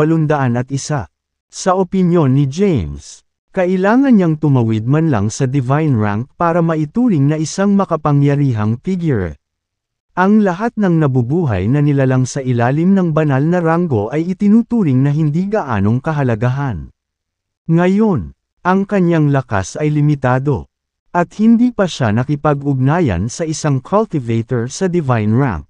801. Sa opinyon ni James, kailangan niyang tumawid man lang sa divine rank para maituring na isang makapangyarihang figure. Ang lahat ng nabubuhay na nilalang sa ilalim ng banal na ranggo ay itinuturing na hindi gaanong kahalagahan. Ngayon, ang kanyang lakas ay limitado, at hindi pa siya nakipag-ugnayan sa isang cultivator sa divine rank.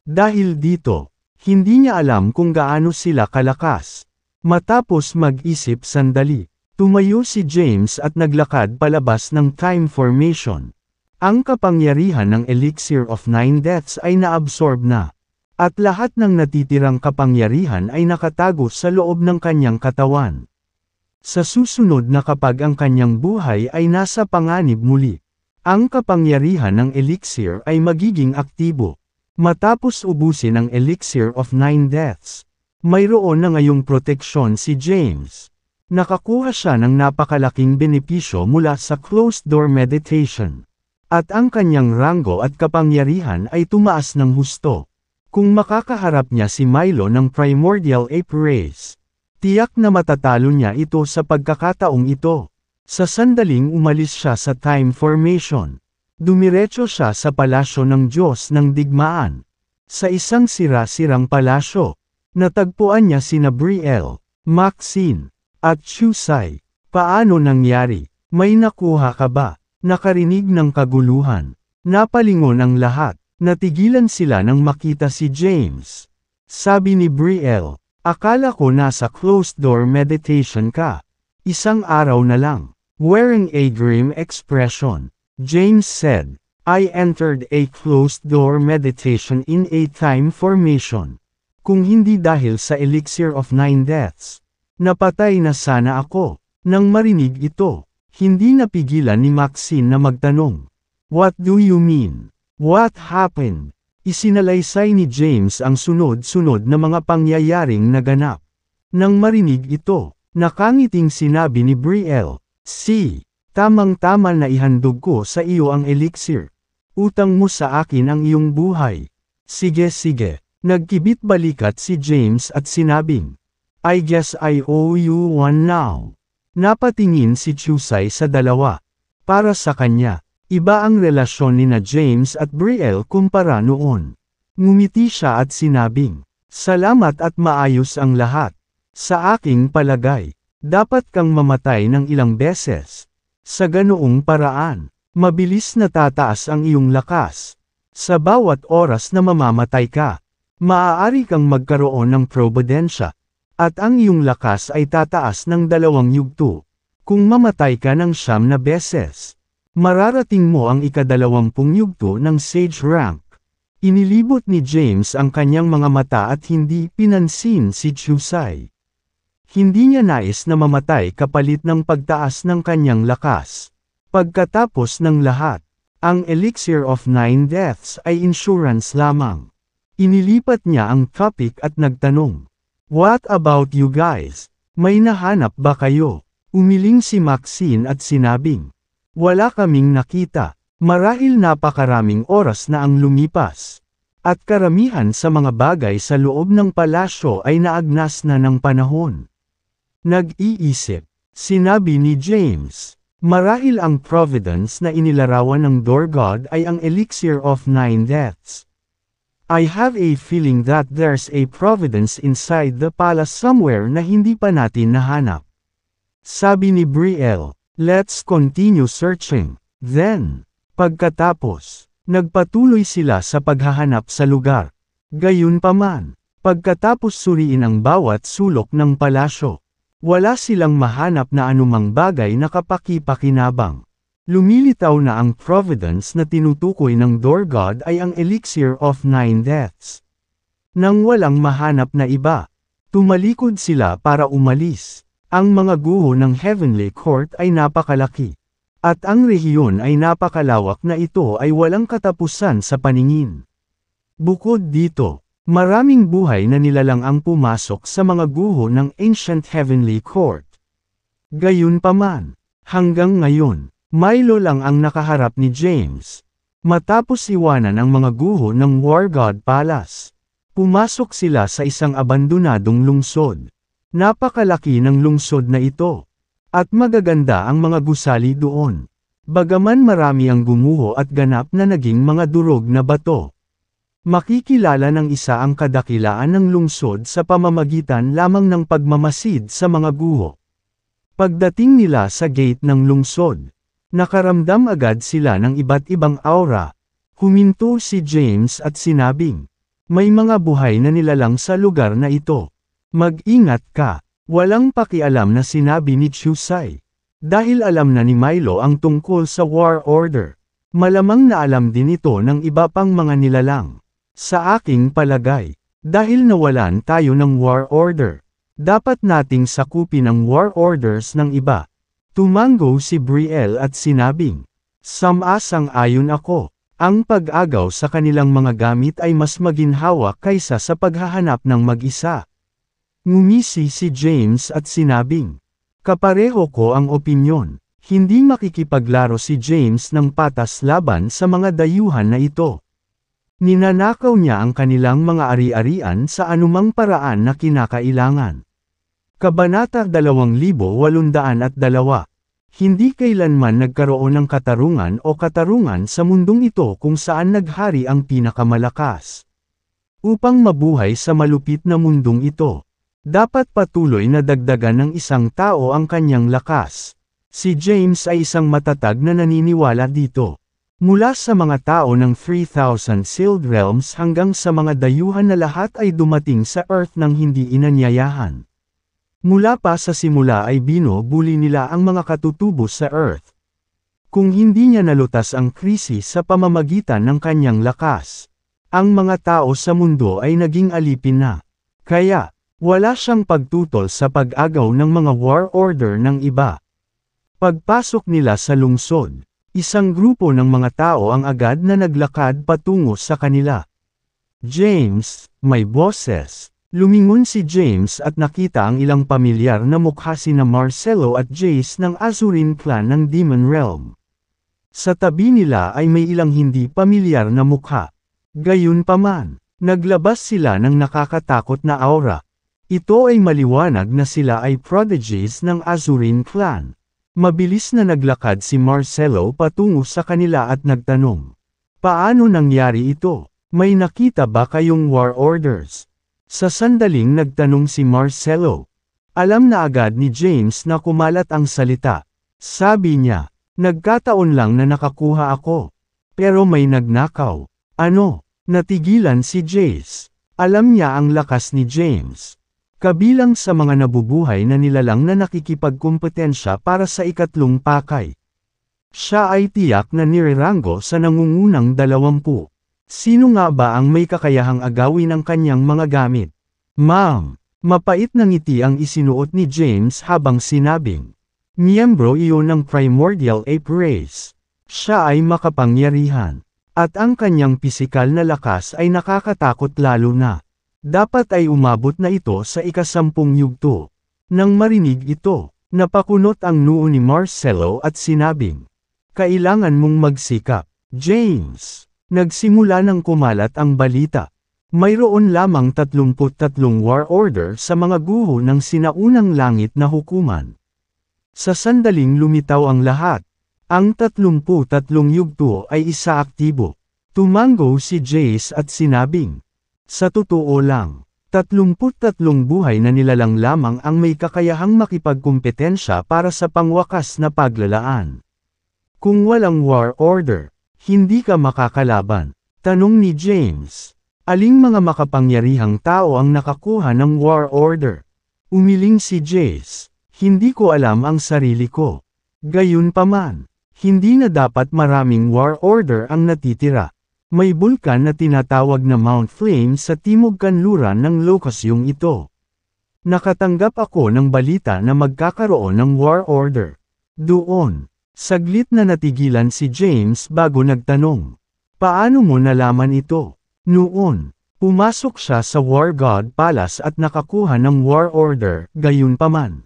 Dahil dito, hindi niya alam kung gaano sila kalakas. Matapos mag-isip sandali, tumayo si James at naglakad palabas ng time formation. Ang kapangyarihan ng Elixir of Nine Deaths ay naabsorb na, at lahat ng natitirang kapangyarihan ay nakatago sa loob ng kanyang katawan. Sa susunod na kapag ang kanyang buhay ay nasa panganib muli, ang kapangyarihan ng Elixir ay magiging aktibo. Matapos ubusin ang Elixir of Nine Deaths, mayroon na ngayong proteksyon si James. Nakakuha siya ng napakalaking benepisyo mula sa closed door meditation. At ang kanyang ranggo at kapangyarihan ay tumaas ng husto. Kung makakaharap niya si Milo ng Primordial Ape Race, tiyak na matatalo niya ito sa pagkakataong ito. Sa sandaling umalis siya sa time formation. Dumiretso siya sa palasyo ng Diyos ng Digmaan. Sa isang sira-sirang palasyo, natagpuan niya sina Brielle, Maxine, at Chusai. Paano nangyari? May nakuha ka ba? Nakarinig ng kaguluhan. Napalingon ang lahat. Natigilan sila nang makita si James. Sabi ni Brielle, akala ko nasa closed door meditation ka. Isang araw na lang. Wearing a grim expression, James said, I entered a closed door meditation in a time formation. Kung hindi dahil sa Elixir of Nine Deaths, napatay na sana ako. Nang marinig ito, hindi napigilan ni Maxine na magtanong. What do you mean? What happened? Isinalaysay ni James ang sunod-sunod na mga pangyayaring naganap. Nang marinig ito, nakangiting sinabi ni Brielle, tamang-tama na ihandog ko sa iyo ang elixir. Utang mo sa akin ang iyong buhay. Sige. Nagkibit balikat si James at sinabing, I guess I owe you one now. Napatingin si Chusai sa dalawa. Para sa kanya, iba ang relasyon nina James at Brielle kumpara noon. Ngumiti siya at sinabing, salamat at maayos ang lahat. Sa aking palagay, dapat kang mamatay ng ilang beses. Sa ganoong paraan, mabilis na tataas ang iyong lakas. Sa bawat oras na mamamatay ka, maaari kang magkaroon ng probidensya, at ang iyong lakas ay tataas ng 2 yugto. Kung mamatay ka ng 9 na beses, mararating mo ang ika-20 yugto ng Sage Rank. Inilibot ni James ang kanyang mga mata at hindi pinansin si Chusai. Hindi niya nais na mamatay kapalit ng pagtaas ng kanyang lakas. Pagkatapos ng lahat, ang Elixir of Nine Deaths ay insurance lamang. Inilipat niya ang topic at nagtanong, what about you guys? May nahanap ba kayo? Umiling si Maxine at sinabing, wala kaming nakita, marahil napakaraming oras na ang lumipas. At karamihan sa mga bagay sa loob ng palasyo ay naagnas na ng panahon. Nag-iisip, sinabi ni James, marahil ang providence na inilarawan ng Door God ay ang Elixir of Nine Deaths. I have a feeling that there's a providence inside the palace somewhere na hindi pa natin nahanap. Sabi ni Brielle, let's continue searching. Then, pagkatapos, nagpatuloy sila sa paghahanap sa lugar. Gayunpaman, pagkatapos suriin ang bawat sulok ng palasyo, wala silang mahanap na anumang bagay na kapaki-pakinabang. Lumilitaw na ang providence na tinutukoy ng Door God ay ang Elixir of Nine Deaths. Nang walang mahanap na iba, tumalikod sila para umalis. Ang mga guho ng Heavenly Court ay napakalaki. At ang rehiyon ay napakalawak na ito ay walang katapusan sa paningin. Bukod dito, maraming buhay na nilalang ang pumasok sa mga guho ng Ancient Heavenly Court. Gayunpaman, hanggang ngayon, Milo lang ang nakaharap ni James. Matapos iwanan ang mga guho ng War God Palace, Pumasok sila sa isang abandonadong lungsod. Napakalaki ng lungsod na ito. At magaganda ang mga gusali doon. Bagaman marami ang gumuho at ganap na naging mga durog na bato. Makikilala ng isa ang kadakilaan ng lungsod sa pamamagitan lamang ng pagmamasid sa mga guho. Pagdating nila sa gate ng lungsod, nakaramdam agad sila ng iba't ibang aura. Huminto si James at sinabing, "May mga buhay na nilalang sa lugar na ito. Mag-ingat ka." Walang pakialam na sinabi ni Chusai. Dahil alam na ni Milo ang tungkol sa War Order. Malamang na alam din ito ng iba pang mga nilalang. Sa aking palagay, dahil nawalan tayo ng War Order, dapat nating sakupin ang War Orders ng iba. Tumango si Brielle at sinabing, "Samasang-ayon ako. Ang pag-agaw sa kanilang mga gamit ay mas maginhawa kaysa sa paghahanap ng mag-isa." Ngumisi si James at sinabing, "Kapareho ko ang opinyon." Hindi makikipaglaro si James ng patas laban sa mga dayuhan na ito. Ninanakaw niya ang kanilang mga ari-arian sa anumang paraan na kinakailangan. Kabanata 2802. Hindi kailanman nagkaroon ng katarungan o katarungan sa mundong ito kung saan naghari ang pinakamalakas. Upang mabuhay sa malupit na mundong ito, dapat patuloy na dagdagan ng isang tao ang kanyang lakas. Si James ay isang matatag na naniniwala dito. Mula sa mga tao ng 3,000 sealed realms hanggang sa mga dayuhan na lahat ay dumating sa Earth nang hindi inanyayahan. Mula pa sa simula ay binubuli nila ang mga katutubos sa Earth. Kung hindi niya nalutas ang krisis sa pamamagitan ng kanyang lakas, ang mga tao sa mundo ay naging alipin na. Kaya, wala siyang pagtutol sa pag-agaw ng mga war order ng iba. Pagpasok nila sa lungsod, isang grupo ng mga tao ang agad na naglakad patungo sa kanila. "James, may boses." Lumingon si James at nakita ang ilang pamilyar na mukha sina Marcelo at Jace ng Azurin clan ng Demon Realm. Sa tabi nila ay may ilang hindi pamilyar na mukha. Gayunpaman, naglabas sila ng nakakatakot na aura. Ito ay maliwanag na sila ay prodigies ng Azurin clan. Mabilis na naglakad si Marcelo patungo sa kanila at nagtanong, "Paano nangyari ito? May nakita ba kayong war orders?" Sa sandaling nagtanong si Marcelo, alam na agad ni James na kumalat ang salita. Sabi niya, "Nagkataon lang na nakakuha ako. Pero may nagnakaw." "Ano?" Natigilan si Jace. Alam niya ang lakas ni James. Kabilang sa mga nabubuhay na nilalang na nakikipagkumpetensya para sa ikatlong pakay. Siya ay tiyak na nireranggo sa nangungunang 20. Sino nga ba ang may kakayahang agawin ang kanyang mga gamit? "Ma'am." Mapait na ngiti ang isinuot ni James habang sinabing, "Miyembro iyon ng Primordial Ape Race. Siya ay makapangyarihan. At ang kanyang pisikal na lakas ay nakakatakot lalo na. Dapat ay umabot na ito sa ika-10 yugto." Nang marinig ito, napakunot ang noo ni Marcelo at sinabing, "Kailangan mong magsikap, James." Nagsimula ng kumalat ang balita. Mayroon lamang 33 war order sa mga guho ng sinaunang langit na hukuman. Sa sandaling lumitaw ang lahat, ang 33 yugto ay isa aktibo. Tumango si Jace at sinabing, "Sa totoo lang, 33 buhay na nilalang lamang ang may kakayahang makipagkumpetensya para sa pangwakas na paglalaan. Kung walang war order, hindi ka makakalaban." Tanong ni James, "Aling mga makapangyarihang tao ang nakakuha ng war order?" Umiling si Jace, "Hindi ko alam ang sarili ko. Gayunpaman, hindi na dapat maraming war order ang natitira. May bulkan na tinatawag na Mount Flame sa timog kanluran ng Locasyong ito. Nakatanggap ako ng balita na magkakaroon ng war order doon." Saglit na natigilan si James bago nagtanong, "Paano mo nalaman ito?" Noon, pumasok siya sa War God Palace at nakakuha ng war order, gayunpaman.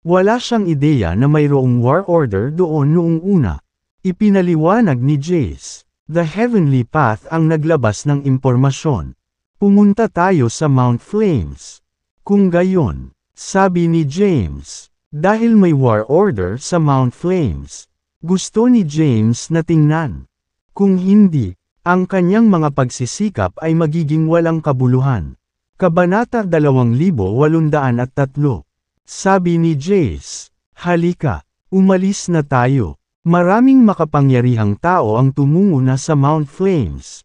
Wala siyang ideya na mayroong war order doon noong una. Ipinaliwanag ni Jace, "The Heavenly Path ang naglabas ng impormasyon. Pumunta tayo sa Mount Flames. Kung gayon, sabi ni James, dahil may war order sa Mount Flames. Gusto ni James na tingnan. Kung hindi, ang kanyang mga pagsisikap ay magiging walang kabuluhan. Kabanata 2803. Sabi ni Jace, halika, umalis na tayo. Maraming makapangyarihang tao ang tumungo na sa Mount Flames.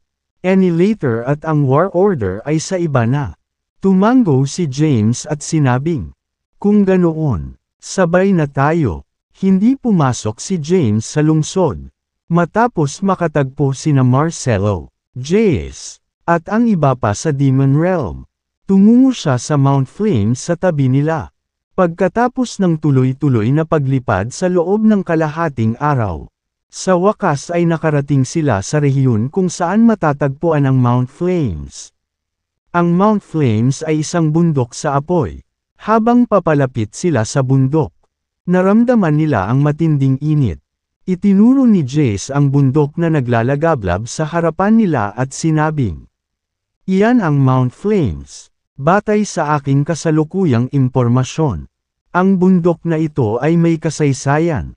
Annihilator at ang War Order ay sa iba na. Tumango si James at sinabing, kung ganoon, sabay na tayo. Hindi pumasok si James sa lungsod. Matapos makatagpo sina Marcelo, Jace, at ang iba pa sa Demon Realm. Tumungo siya sa Mount Flames sa tabi nila. Pagkatapos ng tuloy-tuloy na paglipad sa loob ng kalahating araw, sa wakas ay nakarating sila sa rehiyon kung saan matatagpuan ang Mount Flames. Ang Mount Flames ay isang bundok sa apoy. Habang papalapit sila sa bundok, naramdaman nila ang matinding init. Itinuro ni Jace ang bundok na naglalagablab sa harapan nila at sinabing, iyan ang Mount Flames. Batay sa aking kasalukuyang impormasyon, ang bundok na ito ay may kasaysayan.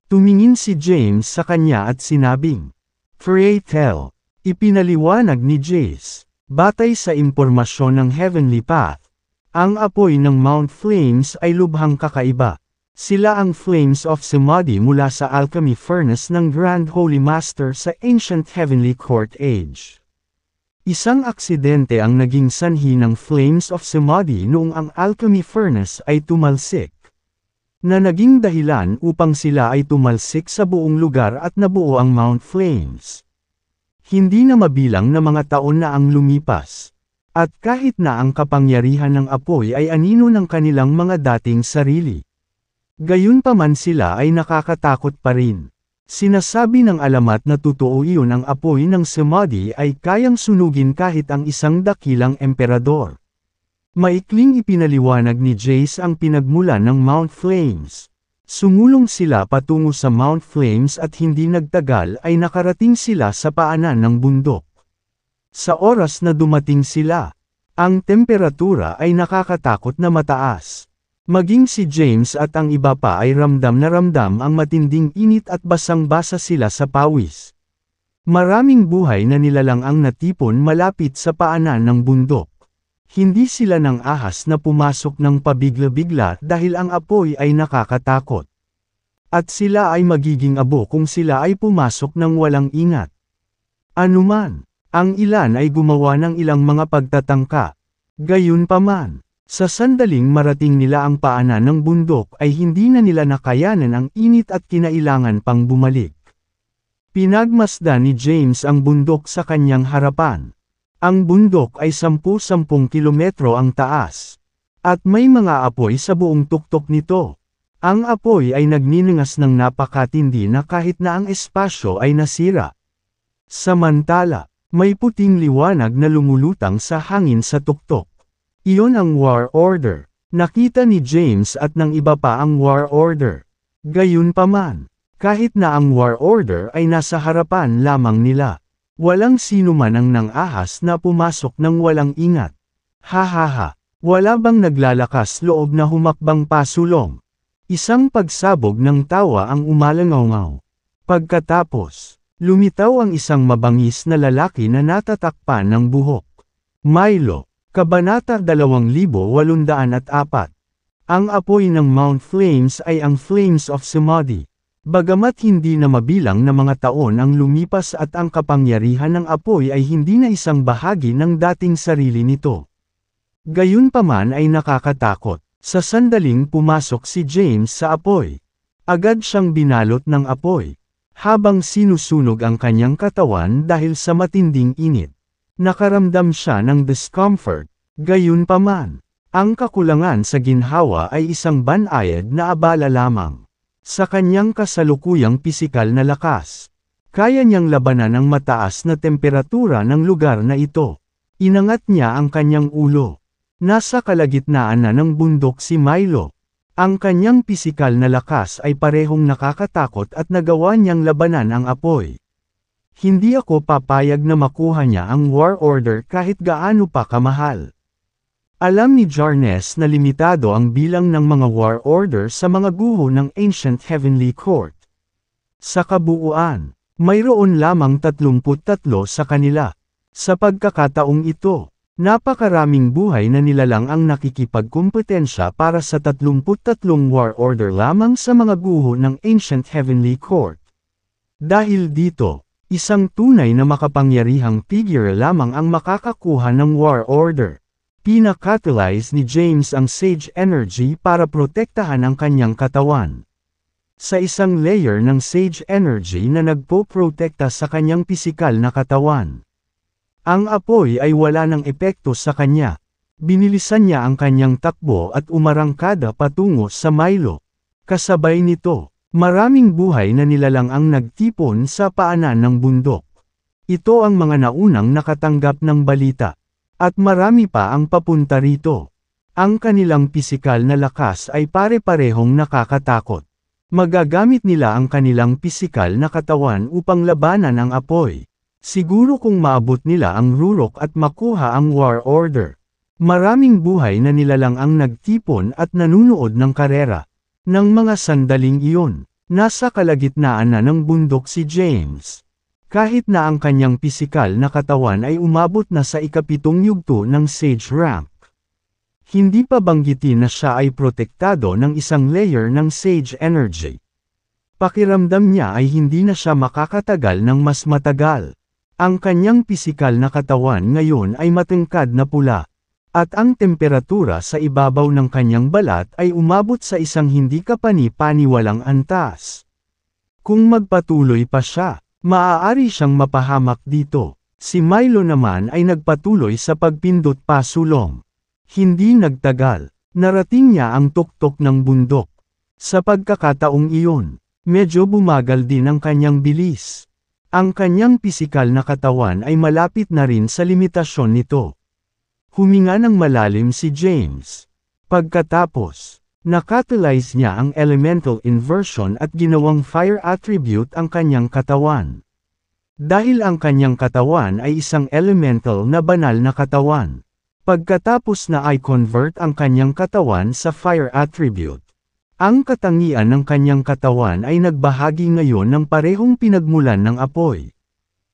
Tumingin si James sa kanya at sinabing, Pray tell, ipinaliwanag ni Jace, batay sa impormasyon ng Heavenly Path, ang apoy ng Mount Flames ay lubhang kakaiba. Sila ang Flames of Samadhi mula sa alchemy furnace ng Grand Holy Master sa Ancient Heavenly Court Age. Isang aksidente ang naging sanhi ng Flames of Samadhi noong ang alchemy furnace ay tumalsik. Na naging dahilan upang sila ay tumalsik sa buong lugar at nabuo ang Mount Flames. Hindi na mabilang na mga taon na ang lumipas. At kahit na ang kapangyarihan ng apoy ay anino ng kanilang mga dating sarili. Gayunpaman sila ay nakakatakot pa rin. Sinasabi ng alamat na totoo iyon ang apoy ng Samadhi ay kayang sunugin kahit ang isang dakilang emperador. Maikling ipinaliwanag ni Jace ang pinagmulan ng Mount Flames. Sumulong sila patungo sa Mount Flames at hindi nagtagal ay nakarating sila sa paanan ng bundok. Sa oras na dumating sila, ang temperatura ay nakakatakot na mataas. Maging si James at ang iba pa ay ramdam na ramdam ang matinding init at basang-basa sila sa pawis. Maraming buhay na nilalang ang natipon malapit sa paanan ng bundok. Hindi sila nang ahas na pumasok ng pabigla-bigla dahil ang apoy ay nakakatakot. At sila ay magiging abo kung sila ay pumasok ng walang ingat. Anuman, ang ilan ay gumawa ng ilang mga pagtatangka. Gayunpaman, sa sandaling marating nila ang paanan ng bundok ay hindi na nila nakayanan ang init at kinailangan pang bumalik. Pinagmasdan ni James ang bundok sa kanyang harapan. Ang bundok ay 10-10 kilometro ang taas. At may mga apoy sa buong tuktok nito. Ang apoy ay nagniningas ng napakatindi na kahit na ang espasyo ay nasira. Samantala, may puting liwanag na lumulutang sa hangin sa tuktok. Iyon ang War Order. Nakita ni James at ng iba pa ang War Order. Gayunpaman, kahit na ang War Order ay nasa harapan lamang nila, walang sino man ang nang-ahas na pumasok ng walang ingat. Hahaha, wala bang naglalakas loob na humakbang pasulong? Isang pagsabog ng tawa ang umalangaw-ngaw. Pagkatapos, lumitaw ang isang mabangis na lalaki na natatakpan ng buhok. Milo. Kabanata 2804. Ang apoy ng Mount Flames ay ang Flames of Samadhi. Bagamat hindi na mabilang na mga taon ang lumipas at ang kapangyarihan ng apoy ay hindi na isang bahagi ng dating sarili nito. Gayunpaman ay nakakatakot. Sa sandaling pumasok si James sa apoy. Agad siyang binalot ng apoy. Habang sinusunog ang kanyang katawan dahil sa matinding init. Nakaramdam siya ng discomfort. Gayunpaman, ang kakulangan sa ginhawa ay isang banayad na abala lamang. Sa kanyang kasalukuyang pisikal na lakas, kaya niyang labanan ang mataas na temperatura ng lugar na ito. Inangat niya ang kanyang ulo. Nasa kalagitnaan na ng bundok si Milo. Ang kanyang pisikal na lakas ay parehong nakakatakot at nagawa niyang labanan ang apoy. Hindi ako papayag na makuha niya ang War Order kahit gaano pa kamahal. Alam ni Jarnes na limitado ang bilang ng mga War Order sa mga guho ng Ancient Heavenly Court. Sa kabuuan, mayroon lamang 33 sa kanila. Sa pagkakataong ito, napakaraming buhay na nilalang ang nakikipagkumpetensya para sa 33 War Order lamang sa mga guho ng Ancient Heavenly Court. Dahil dito, isang tunay na makapangyarihang figure lamang ang makakakuha ng War Order. Pinakatalyze ni James ang Sage Energy para protektahan ang kanyang katawan. Sa isang layer ng Sage Energy na nagpo-protekta sa kanyang pisikal na katawan. Ang apoy ay wala ng epekto sa kanya. Binilisan niya ang kanyang takbo at umarangkada patungo sa Milo. Kasabay nito, maraming buhay na nilalang ang nagtipon sa paanan ng bundok. Ito ang mga naunang nakatanggap ng balita. At marami pa ang papunta rito. Ang kanilang pisikal na lakas ay pare-parehong nakakatakot. Magagamit nila ang kanilang pisikal na katawan upang labanan ang apoy. Siguro kung maabot nila ang rurok at makuha ang War Order. Maraming buhay na nilalang ang nagtipon at nanunood ng karera. Nang mga sandaling iyon, nasa kalagitnaan na ng bundok si James. Kahit na ang kanyang pisikal na katawan ay umabot na sa ikapitong yugto ng Sage Rank. Hindi pa banggitin na siya ay protektado ng isang layer ng Sage Energy. Pakiramdam niya ay hindi na siya makakatagal ng mas matagal. Ang kanyang pisikal na katawan ngayon ay matangkad na pula. At ang temperatura sa ibabaw ng kanyang balat ay umabot sa isang hindi kapani-paniwalang antas. Kung magpatuloy pa siya, maaari siyang mapahamak dito. Si Milo naman ay nagpatuloy sa pagpindot pasulong. Hindi nagtagal, narating niya ang tuktok ng bundok. Sa pagkakataong iyon, medyo bumagal din ang kanyang bilis. Ang kanyang pisikal na katawan ay malapit na rin sa limitasyon nito. Huminga ng malalim si James. Pagkatapos, nakatalyze niya ang elemental inversion at ginawang fire attribute ang kanyang katawan. Dahil ang kanyang katawan ay isang elemental na banal na katawan. Pagkatapos na ay convert ang kanyang katawan sa fire attribute. Ang katangian ng kanyang katawan ay nagbahagi ngayon ng parehong pinagmulan ng apoy.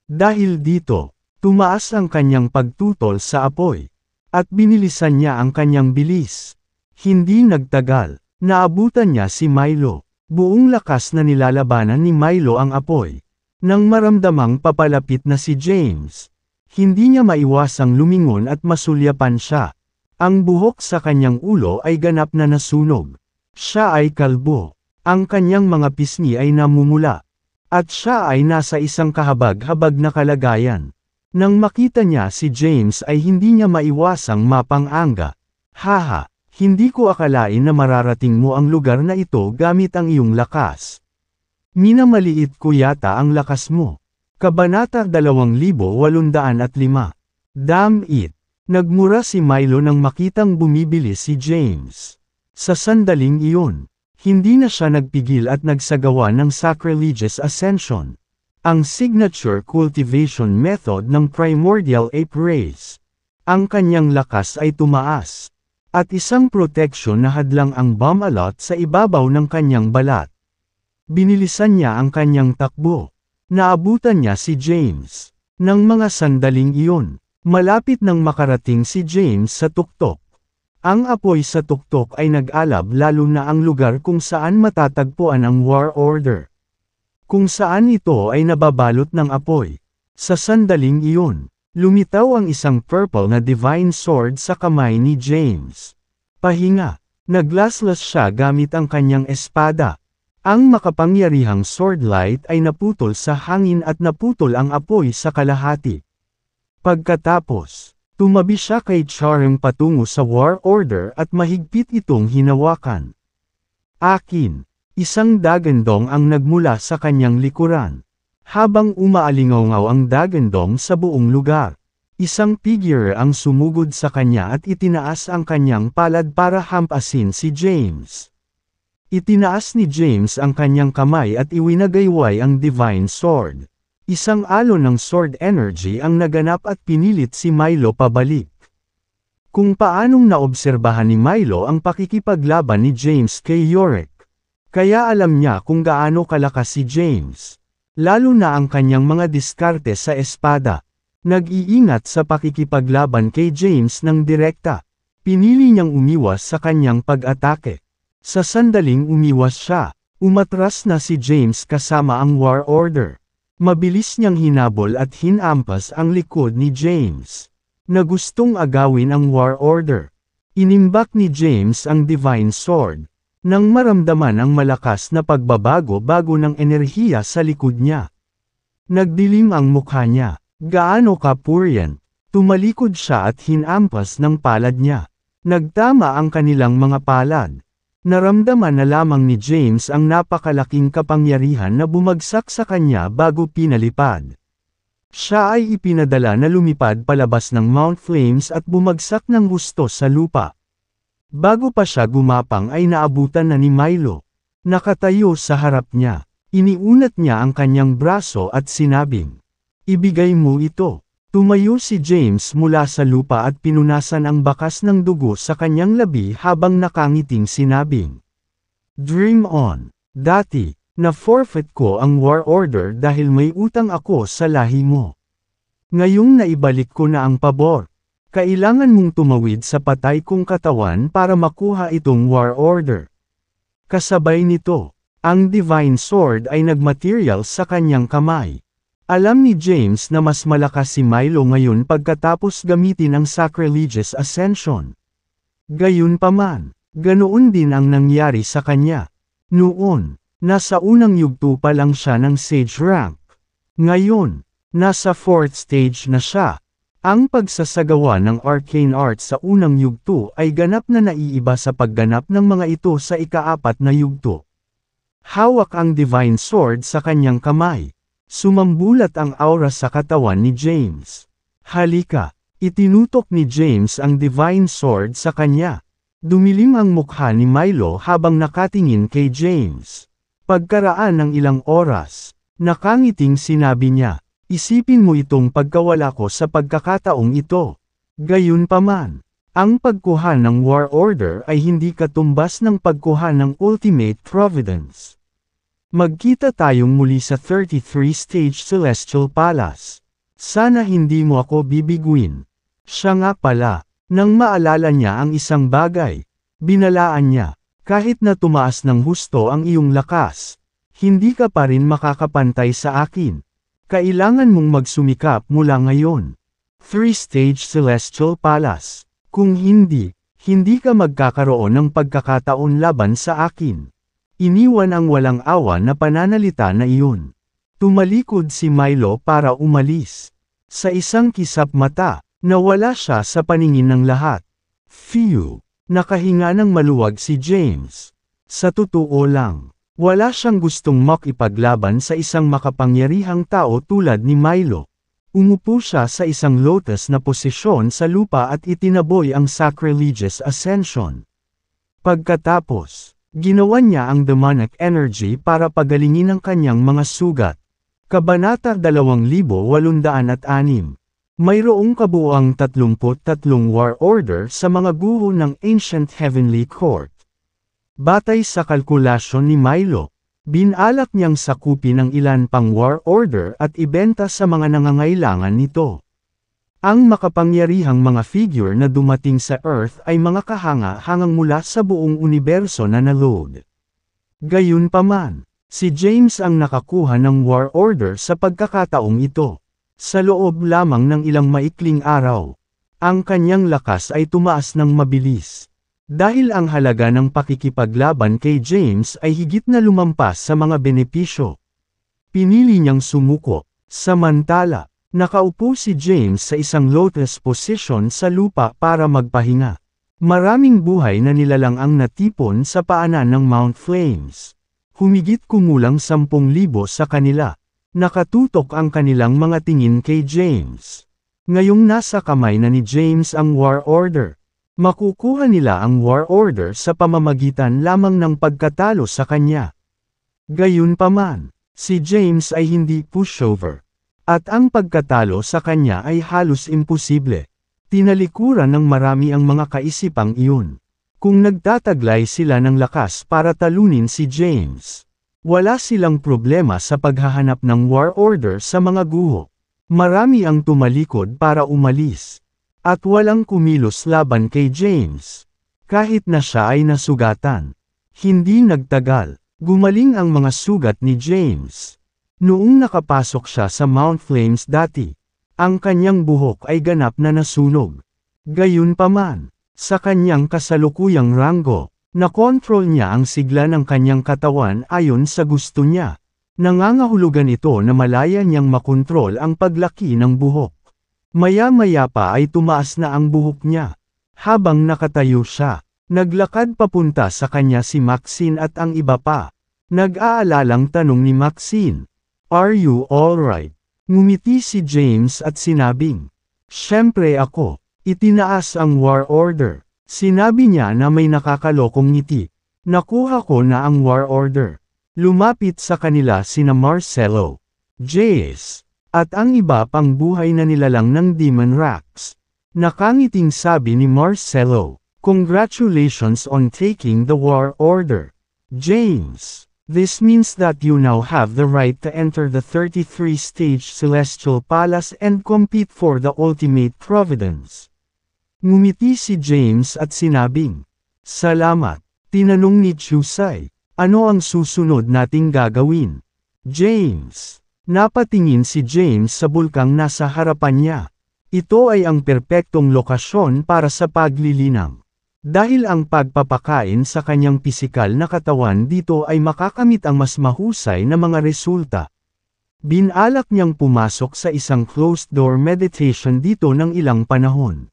Dahil dito, tumaas ang kanyang pagtutol sa apoy. At binilisan niya ang kanyang bilis. Hindi nagtagal, naabutan niya si Milo. Buong lakas na nilalabanan ni Milo ang apoy. Nang maramdamang papalapit na si James, hindi niya maiwasang lumingon at masulyapan siya. Ang buhok sa kanyang ulo ay ganap na nasunog. Siya ay kalbo. Ang kanyang mga pisngi ay namumula. At siya ay nasa isang kahabag-habag na kalagayan. Nang makita niya si James ay hindi niya maiwasang mapang-anga. Haha, hindi ko akalain na mararating mo ang lugar na ito gamit ang iyong lakas. Minamaliit ko yata ang lakas mo. Kabanata 2805. Damn it! Nagmura si Milo nang makitang bumibilis si James. Sa sandaling iyon, hindi na siya nagpigil at nagsagawa ng sacrilegious ascension. Ang signature cultivation method ng primordial ape race. Ang kanyang lakas ay tumaas. At isang protection na hadlang ang bomb alot sa ibabaw ng kanyang balat. Binilisan niya ang kanyang takbo. Naabutan niya si James. Nang mga sandaling iyon, malapit nang makarating si James sa tuktok. Ang apoy sa tuktok ay nag-alab lalo na ang lugar kung saan matatagpuan ang War Order. Kung saan ito ay nababalot ng apoy. Sa sandaling iyon, lumitaw ang isang purple na divine sword sa kamay ni James. Pahinga, naglaslas siya gamit ang kanyang espada. Ang makapangyarihang sword light ay naputol sa hangin at naputol ang apoy sa kalahati. Pagkatapos, tumabi siya kay Charm patungo sa War Order at mahigpit itong hinawakan. Akin, isang dagandong ang nagmula sa kanyang likuran. Habang umaalingaw ang dagandong sa buong lugar, isang figure ang sumugod sa kanya at itinaas ang kanyang palad para hampasin si James. Itinaas ni James ang kanyang kamay at iwinagayway ang divine sword. Isang alon ng sword energy ang naganap at pinilit si Milo pabalik. Kung paanong naobserbahan ni Milo ang pakikipaglaban ni James kay Yorick. Kaya alam niya kung gaano kalakas si James. Lalo na ang kanyang mga diskarte sa espada. Nag-iingat sa pakikipaglaban kay James ng direkta. Pinili niyang umiwas sa kanyang pag-atake. Sa sandaling umiwas siya, umatras na si James kasama ang War Order. Mabilis niyang hinabol at hinampas ang likod ni James, na gustong agawin ang War Order. Inimbak ni James ang Divine Sword, nang maramdaman ang malakas na pagbabago-bago ng enerhiya sa likod niya. Nagdilim ang mukha niya. Gaano ka puryan? Tumalikod siya at hinampas ng palad niya. Nagtama ang kanilang mga palad. Naramdaman na lamang ni James ang napakalaking kapangyarihan na bumagsak sa kanya bago pinalipad. Siya ay ipinadala na lumipad palabas ng Mount Flames at bumagsak ng husto sa lupa. Bago pa siya gumapang ay naabutan na ni Milo. Nakatayo sa harap niya. Iniunat niya ang kanyang braso at sinabing, "Ibigay mo ito." Tumayo si James mula sa lupa at pinunasan ang bakas ng dugo sa kanyang labi habang nakangiting sinabing, "Dream on. Dati, na-forfeit ko ang War Order dahil may utang ako sa lahi mo. Ngayong naibalik ko na ang pabor. Kailangan mong tumawid sa patay kong katawan para makuha itong War Order." Kasabay nito, ang Divine Sword ay nagmaterial sa kanyang kamay. Alam ni James na mas malakas si Milo ngayon pagkatapos gamitin ang Sacrilegious Ascension. Gayunpaman, ganoon din ang nangyari sa kanya. Noon, nasa unang yugto pa lang siya ng Sage rank. Ngayon, nasa 4th stage na siya. Ang pagsasagawa ng arcane arts sa unang yugto ay ganap na naiiba sa pagganap ng mga ito sa ika-4 na yugto. Hawak ang Divine Sword sa kanyang kamay. Sumambulat ang aura sa katawan ni James. "Halika." Itinutok ni James ang Divine Sword sa kanya. Dumilim ang mukha ni Milo habang nakatingin kay James. Pagkaraan ng ilang oras, nakangiting sinabi niya, "Isipin mo itong pagkawala ko sa pagkakataong ito." Gayunpaman, ang pagkuha ng War Order ay hindi katumbas ng pagkuha ng Ultimate Providence. Magkita tayong muli sa 33 Stage Celestial Palace. Sana hindi mo ako bibiguin. Siya nga pala, nang maalala niya ang isang bagay, binalaan niya, "Kahit na tumaas ng husto ang iyong lakas, hindi ka pa rin makakapantay sa akin. Kailangan mong magsumikap mula ngayon." 3-stage Celestial Palace. Kung hindi, hindi ka magkakaroon ng pagkakataon laban sa akin. Iniwan ang walang awa na pananalita na iyon. Tumalikod si Milo para umalis. Sa isang kisap mata, nawala siya sa paningin ng lahat. Phew! Nakahinga ng maluwag si James. Sa totoo lang, wala siyang gustong makipaglaban sa isang makapangyarihang tao tulad ni Milo. Umupo siya sa isang lotus na posisyon sa lupa at itinaboy ang Sacrilegious Ascension. Pagkatapos, ginawa niya ang demonic energy para pagalingin ang kanyang mga sugat. Kabanata 2806. Mayroong kabuuang 33 War Order sa mga guro ng Ancient Heavenly Court. Batay sa kalkulasyon ni Milo, binalak niyang sakupin ang ilan pang War Order at ibenta sa mga nangangailangan nito. Ang makapangyarihang mga figure na dumating sa Earth ay mga kahanga-hangang mula sa buong universo na naload. Gayunpaman, si James ang nakakuha ng War Order sa pagkakataong ito. Sa loob lamang ng ilang maikling araw, ang kanyang lakas ay tumaas ng mabilis. Dahil ang halaga ng pakikipaglaban kay James ay higit na lumampas sa mga benepisyo. Pinili niyang sumuko. Samantala, nakaupo si James sa isang lotus position sa lupa para magpahinga. Maraming buhay na nilalang ang natipon sa paanan ng Mount Flames. Humigit kumulang 10,000 sa kanila. Nakatutok ang kanilang mga tingin kay James. Ngayong nasa kamay na ni James ang War Order. Makukuha nila ang War Order sa pamamagitan lamang ng pagkatalo sa kanya. Gayunpaman, si James ay hindi pushover. At ang pagkatalo sa kanya ay halos imposible. Tinalikuran ng marami ang mga kaisipang iyon. Kung nagtataglay sila ng lakas para talunin si James, wala silang problema sa paghahanap ng war order sa mga guho. Marami ang tumalikod para umalis. At walang kumilos laban kay James. Kahit na siya ay nasugatan. Hindi nagtagal, gumaling ang mga sugat ni James. Noong nakapasok siya sa Mount Flames dati, ang kanyang buhok ay ganap na nasunog. Gayunpaman, sa kanyang kasalukuyang ranggo, nakontrol niya ang sigla ng kanyang katawan ayon sa gusto niya. Nangangahulugan ito na malaya niyang makontrol ang paglaki ng buhok. Maya-maya pa ay tumaas na ang buhok niya. Habang nakatayo siya, naglakad papunta sa kanya si Maxine at ang iba pa. Nag-aalalang tanong ni Maxine, "Are you alright?" Ngumiti si James at sinabing, "Siyempre ako." Itinaas ang war order. Sinabi niya na may nakakalokong ngiti. "Nakuha ko na ang war order." Lumapit sa kanila sina Marcelo, Jace, at ang iba pang buhay na nilalang ng Demon Racks. Nakangiting sabi ni Marcelo, "Congratulations on taking the war order, James. This means that you now have the right to enter the 33-stage Celestial Palace and compete for the Ultimate Providence." Ngumiti si James at sinabing, "Salamat." Tinanong ni Chusai, "Ano ang susunod nating gagawin?" James. Napatingin si James sa bulkang nasa harapan niya. Ito ay ang perpektong lokasyon para sa paglilinang. Dahil ang pagpapakain sa kanyang pisikal na katawan dito ay makakamit ang mas mahusay na mga resulta. Binalak niyang pumasok sa isang closed-door meditation dito ng ilang panahon.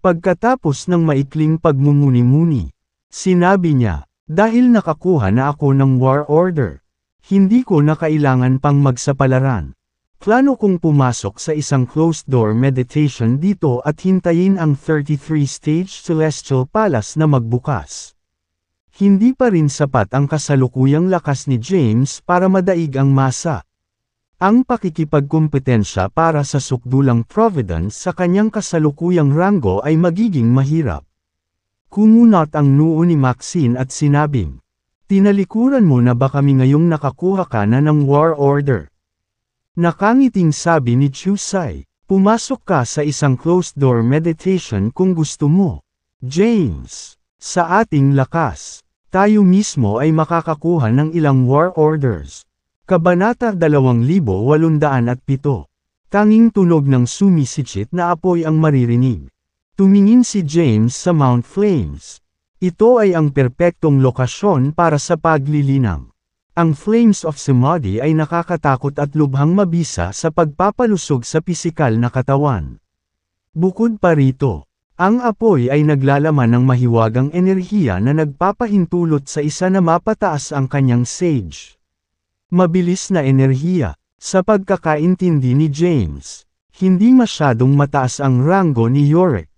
Pagkatapos ng maikling pagmumuni-muni, sinabi niya, "Dahil nakakuha na ako ng war order, hindi ko na kailangan pang magsapalaran. Plano kong pumasok sa isang closed-door meditation dito at hintayin ang 33-stage Celestial Palace na magbukas." Hindi pa rin sapat ang kasalukuyang lakas ni James para madaig ang masa. Ang pakikipagkumpetensya para sa sukdulang Providence sa kanyang kasalukuyang ranggo ay magiging mahirap. Kumunat ang noo ni Maxine at sinabing, "Tinalikuran mo na ba kami ngayong nakakuha ka na ng war order?" Nakangiting sabi ni Chusai, "Pumasok ka sa isang closed-door meditation kung gusto mo, James. Sa ating lakas, tayo mismo ay makakakuha ng ilang war orders." Kabanata 2807. Tanging tunog ng sumisikip na apoy ang maririnig. Tumingin si James sa Mount Flames. Ito ay ang perpektong lokasyon para sa paglilinang. Ang Flames of Samadhi ay nakakatakot at lubhang mabisa sa pagpapalusog sa pisikal na katawan. Bukod pa rito, ang apoy ay naglalaman ng mahiwagang enerhiya na nagpapahintulot sa isa na mapataas ang kanyang sage. Mabilis na enerhiya, sa pagkakaintindi ni James, hindi masyadong mataas ang ranggo ni Yorick.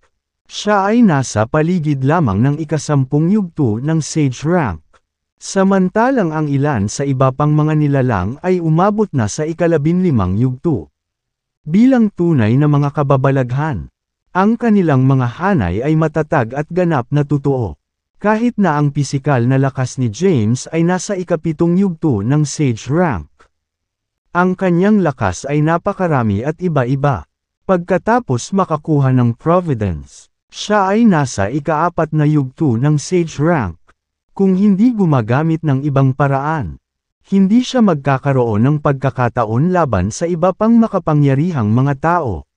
Siya ay nasa paligid lamang ng ika-10 yugto ng sage rank. Samantalang ang ilan sa iba pang mga nilalang ay umabot na sa ika-15 yugto. Bilang tunay na mga kababalaghan, ang kanilang mga hanay ay matatag at ganap na totoo. Kahit na ang pisikal na lakas ni James ay nasa ika-7 yugto ng sage rank. Ang kanyang lakas ay napakarami at iba-iba. Pagkatapos makakuha ng Providence, siya ay nasa ika-4 na yugto ng sage rank. Kung hindi gumagamit ng ibang paraan, hindi siya magkakaroon ng pagkakataon laban sa iba pang makapangyarihang mga tao.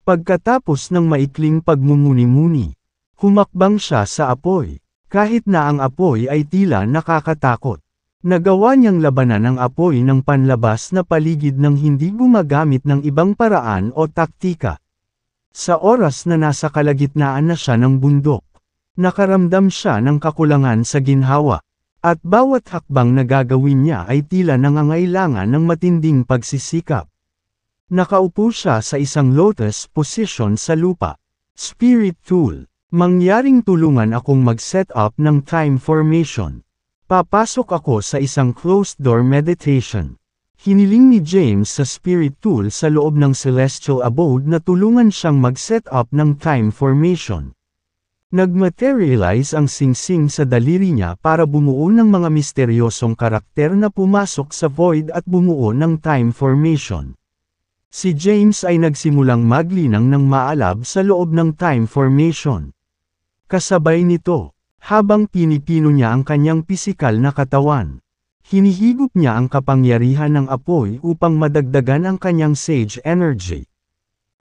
Pagkatapos ng maikling pagmumuni-muni, humakbang siya sa apoy. Kahit na ang apoy ay tila nakakatakot, nagawa niyang labanan ang apoy ng panlabas na paligid ng hindi gumagamit ng ibang paraan o taktika. Sa oras na nasa kalagitnaan na siya ng bundok, nakaramdam siya ng kakulangan sa ginhawa, at bawat hakbang na gagawin niya ay tila nangangailangan ng matinding pagsisikap. Nakaupo siya sa isang lotus position sa lupa. Spirit tool, mangyaring tulungan akong mag-set up ng time formation. Papasok ako sa isang closed door meditation. Hiniling ni James sa spirit tool sa loob ng celestial abode na tulungan siyang mag-set up ng time formation. Nagmaterialize ang singsing sa daliri niya para bumuo ng mga misteryosong karakter na pumasok sa void at bumuo ng time formation. Si James ay nagsimulang maglinang ng maalab sa loob ng time formation. Kasabay nito, habang pinipino niya ang kanyang pisikal na katawan, hinihigop niya ang kapangyarihan ng apoy upang madagdagan ang kanyang sage energy.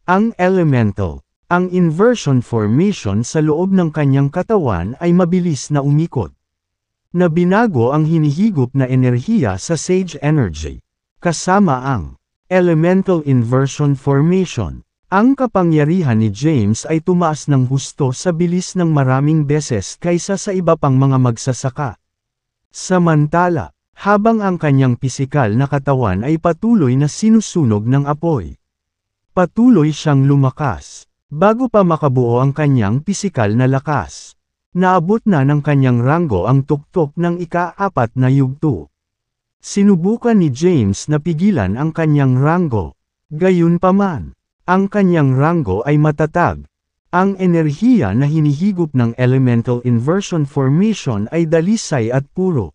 Ang elemental, ang inversion formation sa loob ng kanyang katawan ay mabilis na umikot. Na binago ang hinihigop na enerhiya sa sage energy. Kasama ang elemental inversion formation. Ang kapangyarihan ni James ay tumaas ng husto sa bilis ng maraming beses kaysa sa iba pang mga magsasaka. Samantala, habang ang kanyang pisikal na katawan ay patuloy na sinusunog ng apoy, patuloy siyang lumakas. Bago pa makabuo ang kanyang pisikal na lakas, naabot na ng kanyang ranggo ang tuktok ng ika-4 na yugto. Sinubukan ni James na pigilan ang kanyang ranggo. Gayunpaman, ang kanyang ranggo ay matatag. Ang enerhiya na hinihigop ng elemental inversion formation ay dalisay at puro.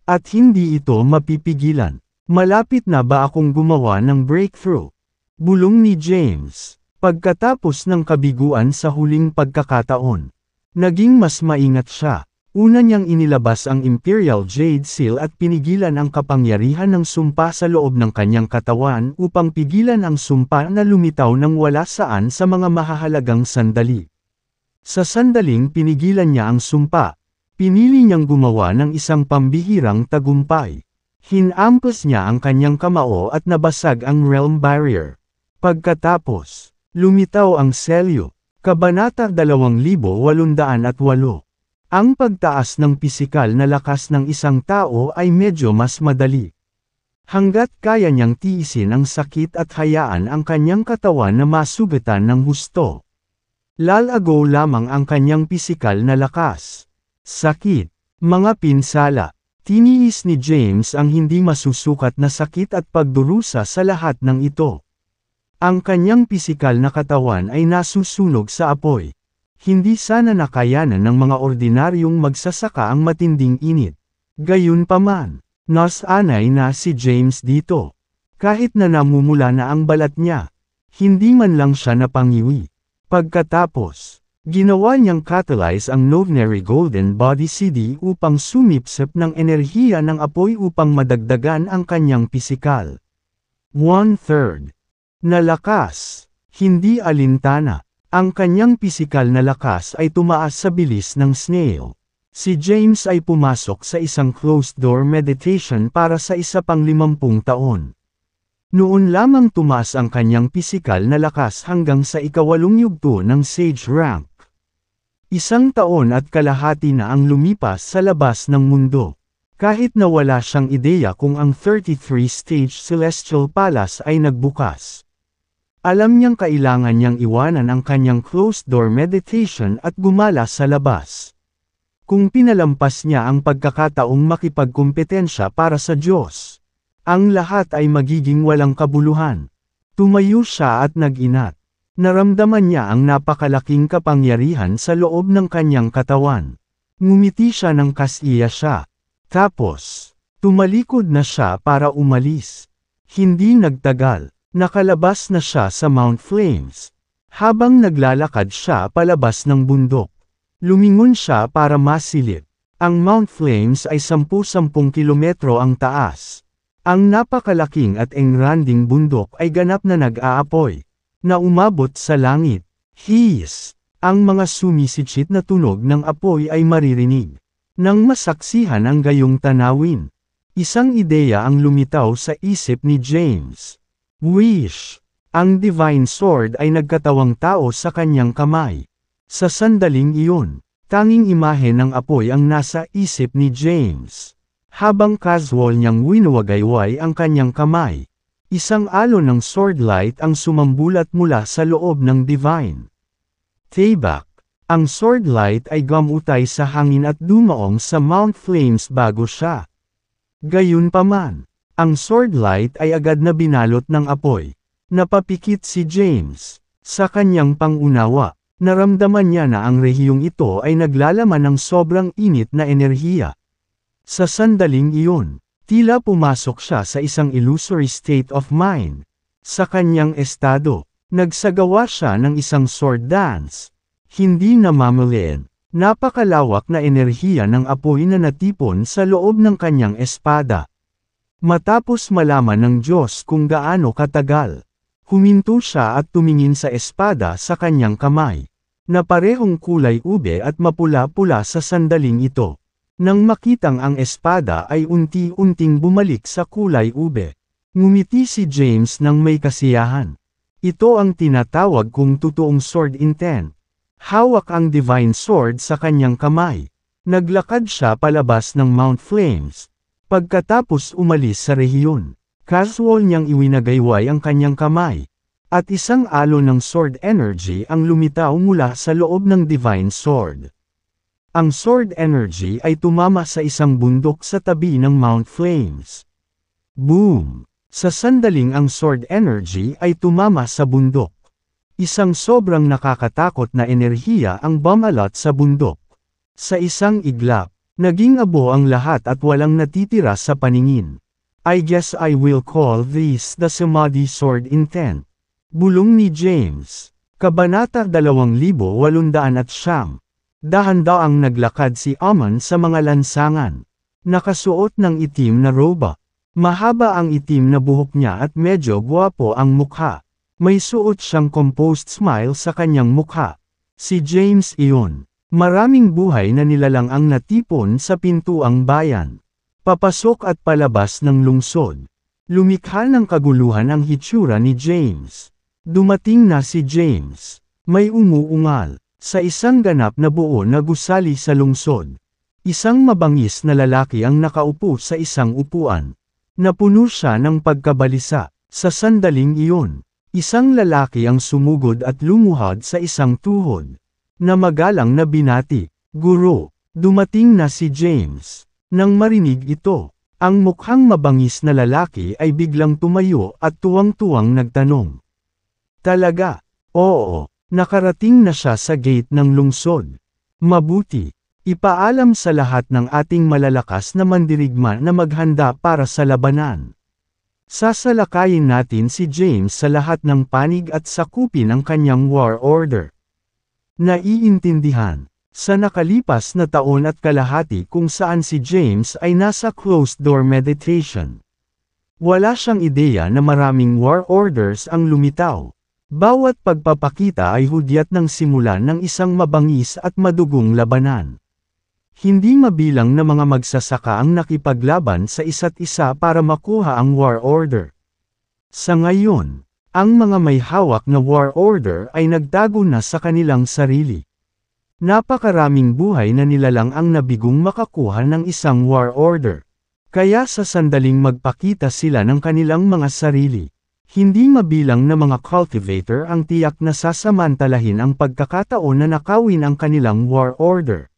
At hindi ito mapipigilan. Malapit na ba akong gumawa ng breakthrough? Bulong ni James. Pagkatapos ng kabiguan sa huling pagkakataon, naging mas maingat siya. Una niyang inilabas ang Imperial Jade Seal at pinigilan ang kapangyarihan ng sumpa sa loob ng kanyang katawan upang pigilan ang sumpa na lumitaw ng wala saan sa mga mahahalagang sandali. Sa sandaling pinigilan niya ang sumpa, pinili niyang gumawa ng isang pambihirang tagumpay. Hinampas niya ang kanyang kamao at nabasag ang realm barrier. Pagkatapos, lumitaw ang selyo. Kabanata 2808. Ang pagtaas ng pisikal na lakas ng isang tao ay medyo mas madali. Hanggat kaya niyang tiisin ang sakit at hayaan ang kanyang katawan na masugatan ng husto. Lalago lamang ang kanyang pisikal na lakas. Sakit, mga pinsala. Tiniis ni James ang hindi masusukat na sakit at pagdurusa sa lahat ng ito. Ang kanyang pisikal na katawan ay nasusunog sa apoy. Hindi sana nakayanan ng mga ordinaryong magsasaka ang matinding init. Gayunpaman, nasanay na si James dito. Kahit na namumula na ang balat niya, hindi man lang siya napangiwi. Pagkatapos, ginawa niyang catalyze ang Novenary Golden Body CD upang sumipsip ng enerhiya ng apoy upang madagdagan ang kanyang pisikal. 1/3. Na lakas, hindi alintana. Ang kanyang pisikal na lakas ay tumaas sa bilis ng snail. Si James ay pumasok sa isang closed-door meditation para sa isa pang 50 taon. Noon lamang tumaas ang kanyang pisikal na lakas hanggang sa ika-8 yugto ng Sage rank. 1 taon at kalahati na ang lumipas sa labas ng mundo. Kahit na wala siyang ideya kung ang 33-stage Celestial Palace ay nagbukas. Alam niyang kailangan niyang iwanan ang kanyang closed-door meditation at gumala sa labas. Kung pinalampas niya ang pagkakataong makipagkumpetensya para sa Diyos, ang lahat ay magiging walang kabuluhan. Tumayo siya at nag-inat. Naramdaman niya ang napakalaking kapangyarihan sa loob ng kanyang katawan. Ngumiti siya ng kasiya siya. Tapos, tumalikod na siya para umalis. Hindi nagtagal. Nakalabas na siya sa Mount Flames. Habang naglalakad siya palabas ng bundok, lumingon siya para masilip. Ang Mount Flames ay 10-10 kilometro ang taas. Ang napakalaking at engranding bundok ay ganap na nag-aapoy, na umabot sa langit. Hiss! Ang mga sumisitsit na tunog ng apoy ay maririnig. Nang masaksihan ang gayong tanawin, isang ideya ang lumitaw sa isip ni James. Wish! Ang Divine Sword ay nagkatawang tao sa kanyang kamay. Sa sandaling iyon, tanging imahe ng apoy ang nasa isip ni James. Habang casual niyang winuwagayway ang kanyang kamay, isang alon ng sword light ang sumambulat mula sa loob ng Divine Tabak. Ang sword light ay gamutay sa hangin at dumaong sa Mount Flames bago siya. Gayunpaman, Ang sword light ay agad na binalot ng apoy. Napapikit si James. Sa kanyang pangunawa, naramdaman niya na ang rehiyong ito ay naglalaman ng sobrang init na enerhiya. Sa sandaling iyon, tila pumasok siya sa isang illusory state of mind. Sa kanyang estado, nagsagawa siya ng isang sword dance. Hindi namamalian, napakalawak na enerhiya ng apoy na natipon sa loob ng kanyang espada. Matapos malaman ng Diyos kung gaano katagal, huminto siya at tumingin sa espada sa kanyang kamay, na parehong kulay ube at mapula-pula sa sandaling ito. Nang makitang ang espada ay unti-unting bumalik sa kulay ube, ngumiti si James ng may kasiyahan. Ito ang tinatawag kong totoong sword intent. Hawak ang divine sword sa kanyang kamay. Naglakad siya palabas ng Mount Flames. Pagkatapos umalis sa rehiyon, casual niyang iwinagayway ang kanyang kamay, at isang alon ng sword energy ang lumitaw mula sa loob ng divine sword. Ang sword energy ay tumama sa isang bundok sa tabi ng Mount Flames. Boom! Sa sandaling ang sword energy ay tumama sa bundok. Isang sobrang nakakatakot na enerhiya ang bumalot sa bundok. Sa isang iglap, naging abo ang lahat at walang natitira sa paningin. I guess I will call this the Samadhi Sword Intent. Bulong ni James. Kabanata 2809. Dahan-daang naglakad si Aman sa mga lansangan. Nakasuot ng itim na roba. Mahaba ang itim na buhok niya at medyo gwapo ang mukha. May suot siyang composed smile sa kanyang mukha. Si James iyon. Maraming buhay na nilalang ang natipon sa pintuang bayan. Papasok at palabas ng lungsod. Lumikha ng kaguluhan ang hitsura ni James. Dumating na si James. May umuungal. Sa isang ganap na buo na gusali sa lungsod. Isang mabangis na lalaki ang nakaupo sa isang upuan. Napuno siya ng pagkabalisa. Sa sandaling iyon, isang lalaki ang sumugod at lumuhad sa isang tuhod. Na magalang na binati, "Guro, dumating na si James." Nang marinig ito, ang mukhang mabangis na lalaki ay biglang tumayo at tuwang-tuwang nagtanong. "Talaga?" "Oo, nakarating na siya sa gate ng lungsod." "Mabuti. Ipaalam sa lahat ng ating malalakas na mandirigma na maghanda para sa labanan. Sasalakayin natin si James sa lahat ng panig at sakupin ang kanyang war order." Naiintindihan. Sa nakalipas na taon at kalahati kung saan si James ay nasa closed-door meditation. Wala siyang ideya na maraming war orders ang lumitaw. Bawat pagpapakita ay hudyat ng simulan ng isang mabangis at madugong labanan. Hindi mabilang na mga magsasaka ang nakipaglaban sa isa't isa para makuha ang war order. Sa ngayon, ang mga may hawak na war order ay nagtago na sa kanilang sarili. Napakaraming buhay na nilalang ang nabigong makakuha ng isang war order. Kaya sa sandaling magpakita sila ng kanilang mga sarili. Hindi mabilang na mga cultivator ang tiyak na sasamantalahin ang pagkakataon na nakawin ang kanilang war order.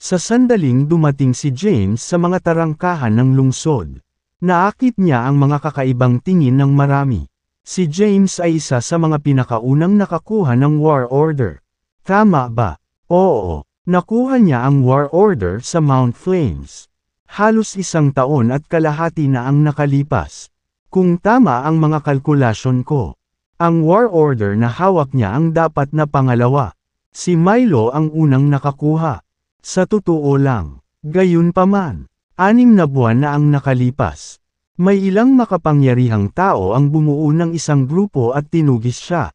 Sa sandaling dumating si James sa mga tarangkahan ng lungsod. Naakit niya ang mga kakaibang tingin ng marami. Si James ay isa sa mga pinakaunang nakakuha ng war order. Tama ba? Oo, nakuha niya ang war order sa Mount Flames. Halos 1 taon at kalahati na ang nakalipas. Kung tama ang mga kalkulasyon ko, ang war order na hawak niya ang dapat na pangalawa. Si Milo ang unang nakakuha. Sa totoo lang, gayunpaman, 6 na buwan na ang nakalipas. May ilang makapangyarihang tao ang bumuo ng isang grupo at tinugis siya.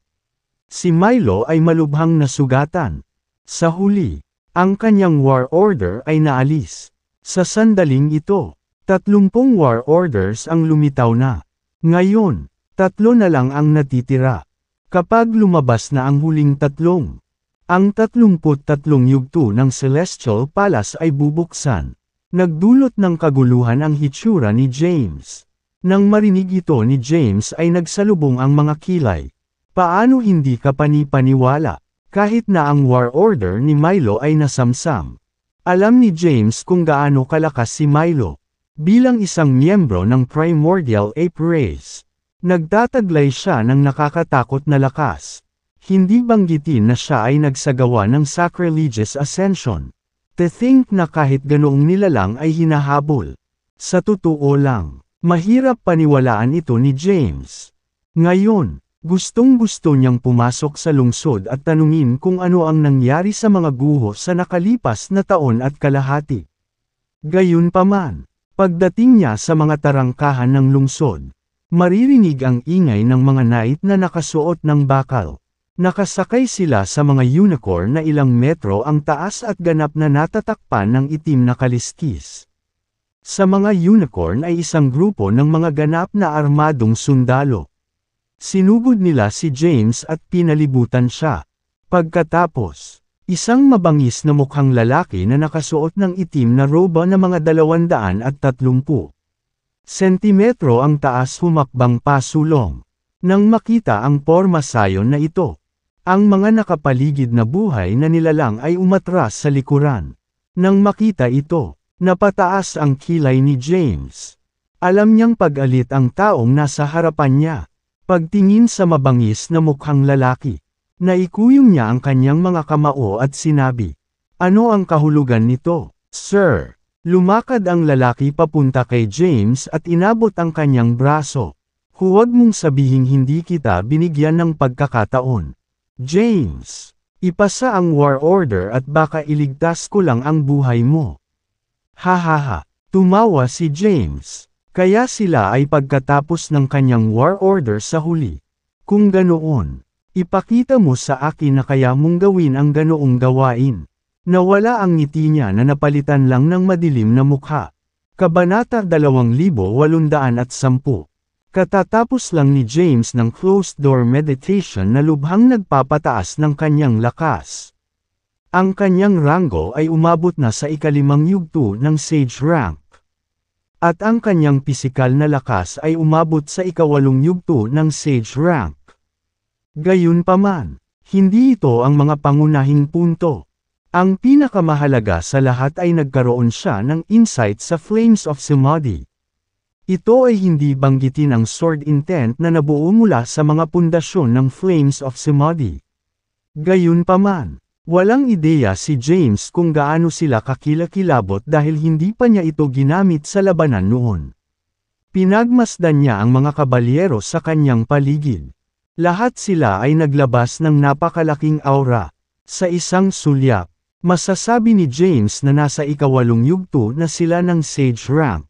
Si Milo ay malubhang nasugatan. Sa huli, ang kanyang war order ay naalis. Sa sandaling ito, 30 war orders ang lumitaw na. Ngayon, 3 na lang ang natitira. Kapag lumabas na ang huling 3, ang 33 yugto ng Celestial Palace ay bubuksan. Nagdulot ng kaguluhan ang hitsura ni James. Nang marinig ito ni James ay nagsalubong ang mga kilay. Paano hindi ka panipaniwala? Kahit na ang war order ni Milo ay nasamsam. Alam ni James kung gaano kalakas si Milo. Bilang isang miyembro ng Primordial Ape Race, nagtataglay siya ng nakakatakot na lakas. Hindi banggitin na siya ay nagsagawa ng sacrilegious ascension. To think na kahit ganoong nilalang ay hinahabol. Sa totoo lang, mahirap paniwalaan ito ni James. Ngayon, gustong-gusto niyang pumasok sa lungsod at tanungin kung ano ang nangyari sa mga guho sa nakalipas na taon at kalahati. Gayunpaman, pagdating niya sa mga tarangkahan ng lungsod, maririnig ang ingay ng mga knight na nakasuot ng bakal. Nakasakay sila sa mga unicorn na ilang metro ang taas at ganap na natatakpan ng itim na kaliskis. Sa mga unicorn ay isang grupo ng mga ganap na armadong sundalo. Sinugod nila si James at pinalibutan siya. Pagkatapos, isang mabangis na mukhang lalaki na nakasuot ng itim na roba na mga 230 sentimetro ang taas humakbang pasulong. Nang makita ang porma sayon na ito, ang mga nakapaligid na buhay na nilalang ay umatras sa likuran. Nang makita ito, napataas ang kilay ni James. Alam niyang pag-alit ang taong nasa harapan niya. Pagtingin sa mabangis na mukhang lalaki, naikuyong niya ang kanyang mga kamao at sinabi, "Ano ang kahulugan nito, sir?" Lumakad ang lalaki papunta kay James at inabot ang kanyang braso. "Huwag mong sabihing hindi kita binigyan ng pagkakataon. James, ipasa ang war order at baka iligtas ko lang ang buhay mo." Hahaha, tumawa si James. Kaya sila ay pagkatapos ng kanyang war order sa huli. Kung ganoon, ipakita mo sa akin na kaya mong gawin ang ganoong gawain. Nawala ang ngiti niya na napalitan lang ng madilim na mukha. Kabanata 2810. Katatapos lang ni James ng closed-door meditation na lubhang nagpapataas ng kanyang lakas. Ang kanyang ranggo ay umabot na sa ikalimang yugto ng Sage rank. At ang kanyang pisikal na lakas ay umabot sa ikawalong yugto ng Sage rank. Gayunpaman, hindi ito ang mga pangunahing punto. Ang pinakamahalaga sa lahat ay nagkaroon siya ng insight sa Flames of Samadhi. Ito ay hindi banggitin ang sword intent na nabuo mula sa mga pundasyon ng Flames of Samadhi. Gayunpaman, walang ideya si James kung gaano sila kakilakilabot dahil hindi pa niya ito ginamit sa labanan noon. Pinagmasdan niya ang mga kabalyero sa kanyang paligid. Lahat sila ay naglabas ng napakalaking aura. Sa isang sulyap, masasabi ni James na nasa ikawalong yugto na sila ng Sage rank.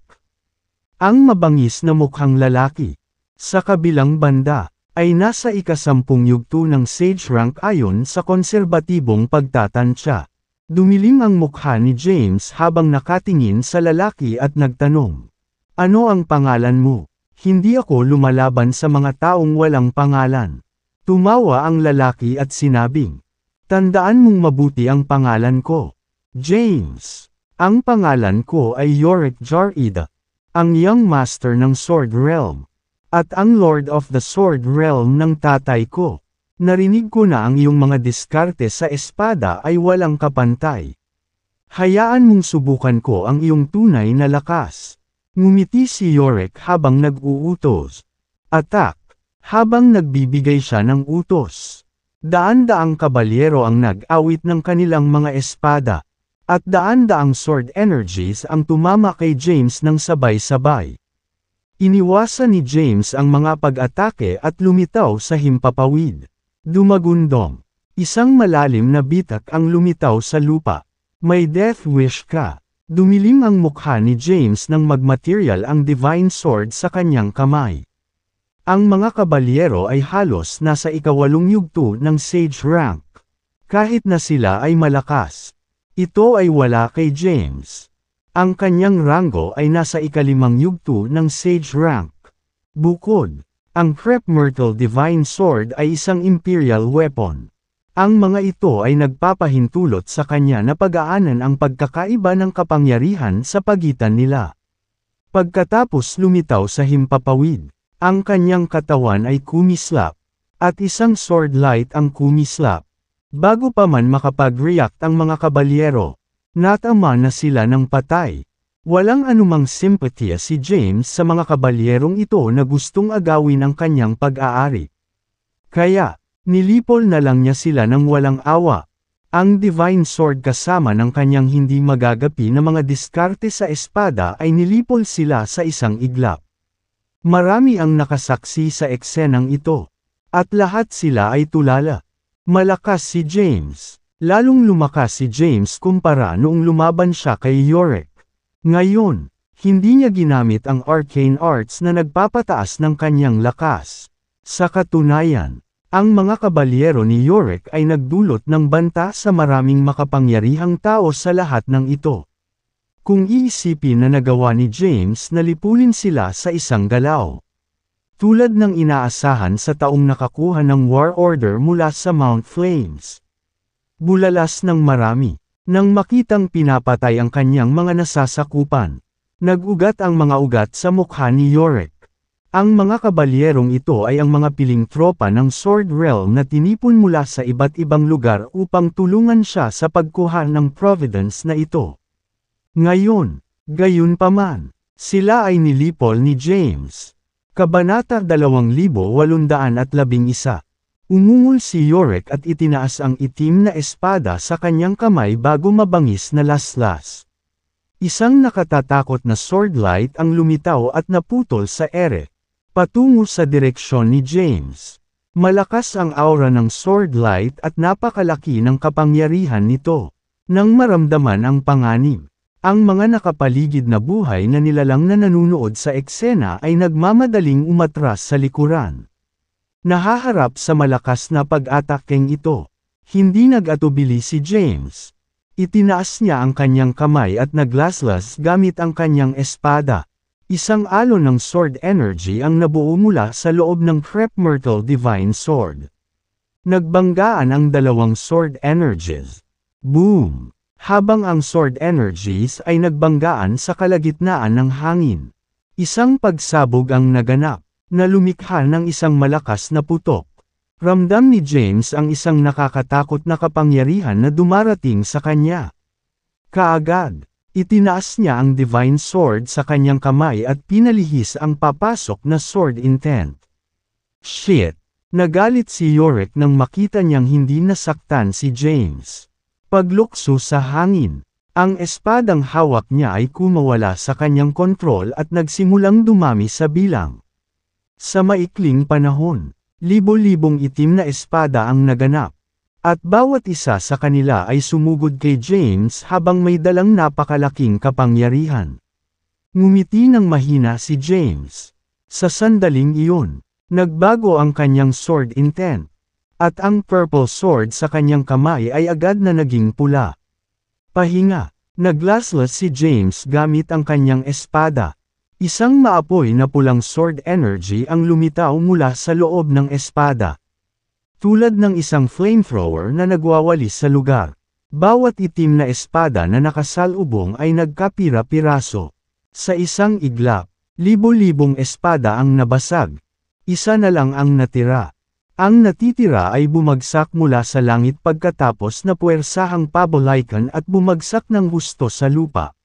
Ang mabangis na mukhang lalaki, sa kabilang banda, ay nasa ikasampung yugto ng Sage rank ayon sa konserbatibong pagtatansya. Dumilim ang mukha ni James habang nakatingin sa lalaki at nagtanong, "Ano ang pangalan mo?" "Hindi ako lumalaban sa mga taong walang pangalan." Tumawa ang lalaki at sinabing, "Tandaan mong mabuti ang pangalan ko, James. Ang pangalan ko ay Yorick Jar-Ida, ang Young Master ng Sword Realm, at ang Lord of the Sword Realm ng tatay ko. Narinig ko na ang iyong mga diskarte sa espada ay walang kapantay. Hayaan mong subukan ko ang iyong tunay na lakas." Ngumiti si Yorick habang nag-uutos. Attack! Habang nagbibigay siya ng utos. Daan-daang kabalyero ang nag-awit ng kanilang mga espada. At daan-daang sword energies ang tumama kay James ng sabay-sabay. Iniwasan ni James ang mga pag-atake at lumitaw sa himpapawid. Dumagundong. Isang malalim na bitak ang lumitaw sa lupa. "May death wish ka." Dumilim ang mukha ni James nang magmaterial ang divine sword sa kanyang kamay. Ang mga kabalyero ay halos nasa ikawalong yugto ng Sage rank. Kahit na sila ay malakas, ito ay wala kay James. Ang kanyang ranggo ay nasa ikalimang yugto ng Sage rank. Bukod, ang Crep Myrtle Divine Sword ay isang imperial weapon. Ang mga ito ay nagpapahintulot sa kanya na pag-aanan ang pagkakaiba ng kapangyarihan sa pagitan nila. Pagkatapos lumitaw sa himpapawid, ang kanyang katawan ay kumislap, at isang sword light ang kumislap. Bago pa man makapag-react ang mga kabalyero, natama na sila ng patay. Walang anumang simpatya si James sa mga kabalyerong ito na gustong agawin ang kanyang pag-aari. Kaya, nilipol na lang niya sila ng walang awa. Ang Divine Sword kasama ng kanyang hindi magagapi na mga diskarte sa espada ay nilipol sila sa isang iglap. Marami ang nakasaksi sa eksenang ito. At lahat sila ay tulala. Malakas si James. Lalong lumakas si James kumpara noong lumaban siya kay Yorick. Ngayon, hindi niya ginamit ang arcane arts na nagpapataas ng kanyang lakas. Sa katunayan, ang mga kabalyero ni Yorick ay nagdulot ng banta sa maraming makapangyarihang tao sa lahat ng ito. Kung iisipin na nagawa ni James na lipulin sila sa isang galaw. Tulad ng inaasahan sa taong nakakuha ng War Order mula sa Mount Flames. Bulalas ng marami. Nang makitang pinapatay ang kanyang mga nasasakupan. Nag-ugat ang mga ugat sa mukha ni Yorick. Ang mga kabalyerong ito ay ang mga piling tropa ng Sword Realm na tinipon mula sa iba't ibang lugar upang tulungan siya sa pagkuha ng Providence na ito. Ngayon, gayunpaman, sila ay nilipol ni James. Kabanata 2811. Umungol si Yorick at itinaas ang itim na espada sa kanyang kamay bago mabangis na laslas. Isang nakatatakot na swordlight ang lumitaw at naputol sa ere. Patungo sa direksyon ni James. Malakas ang aura ng swordlight at napakalaki ng kapangyarihan nito. Nang maramdaman ang panganib, ang mga nakapaligid na buhay na nilalang na nanunood sa eksena ay nagmamadaling umatras sa likuran. Nahaharap sa malakas na pag-atakeng ito. Hindi nag-atubili si James. Itinaas niya ang kanyang kamay at naglaslas gamit ang kanyang espada. Isang alon ng sword energy ang nabuo mula sa loob ng Crep Myrtle Divine Sword. Nagbanggaan ang dalawang sword energies. Boom! Habang ang sword energies ay nagbanggaan sa kalagitnaan ng hangin. Isang pagsabog ang naganap, na lumikha ng isang malakas na putok. Ramdam ni James ang isang nakakatakot na kapangyarihan na dumarating sa kanya. Kaagad, itinaas niya ang Divine Sword sa kanyang kamay at pinalihis ang papasok na sword intent. Shit! Nagalit si Yorick nang makita niyang hindi nasaktan si James. Paglukso sa hangin, ang espadang hawak niya ay kumawala sa kanyang kontrol at nagsimulang dumami sa bilang. Sa maikling panahon, libo-libong itim na espada ang naganap. At bawat isa sa kanila ay sumugod kay James habang may dalang napakalaking kapangyarihan. Ngumiti ng mahina si James. Sa sandaling iyon, nagbago ang kanyang sword intent. At ang purple sword sa kanyang kamay ay agad na naging pula. Pahinga, naglaslas si James gamit ang kanyang espada. Isang maapoy na pulang sword energy ang lumitaw mula sa loob ng espada. Tulad ng isang flamethrower na nagwawalis sa lugar. Bawat itim na espada na nakasalubong ay nagkapira-piraso. Sa isang iglap, libo-libong espada ang nabasag. Isa na lang ang natira. Ang natitira ay bumagsak mula sa langit pagkatapos na puwersahang pabolaikan at bumagsak ng husto sa lupa.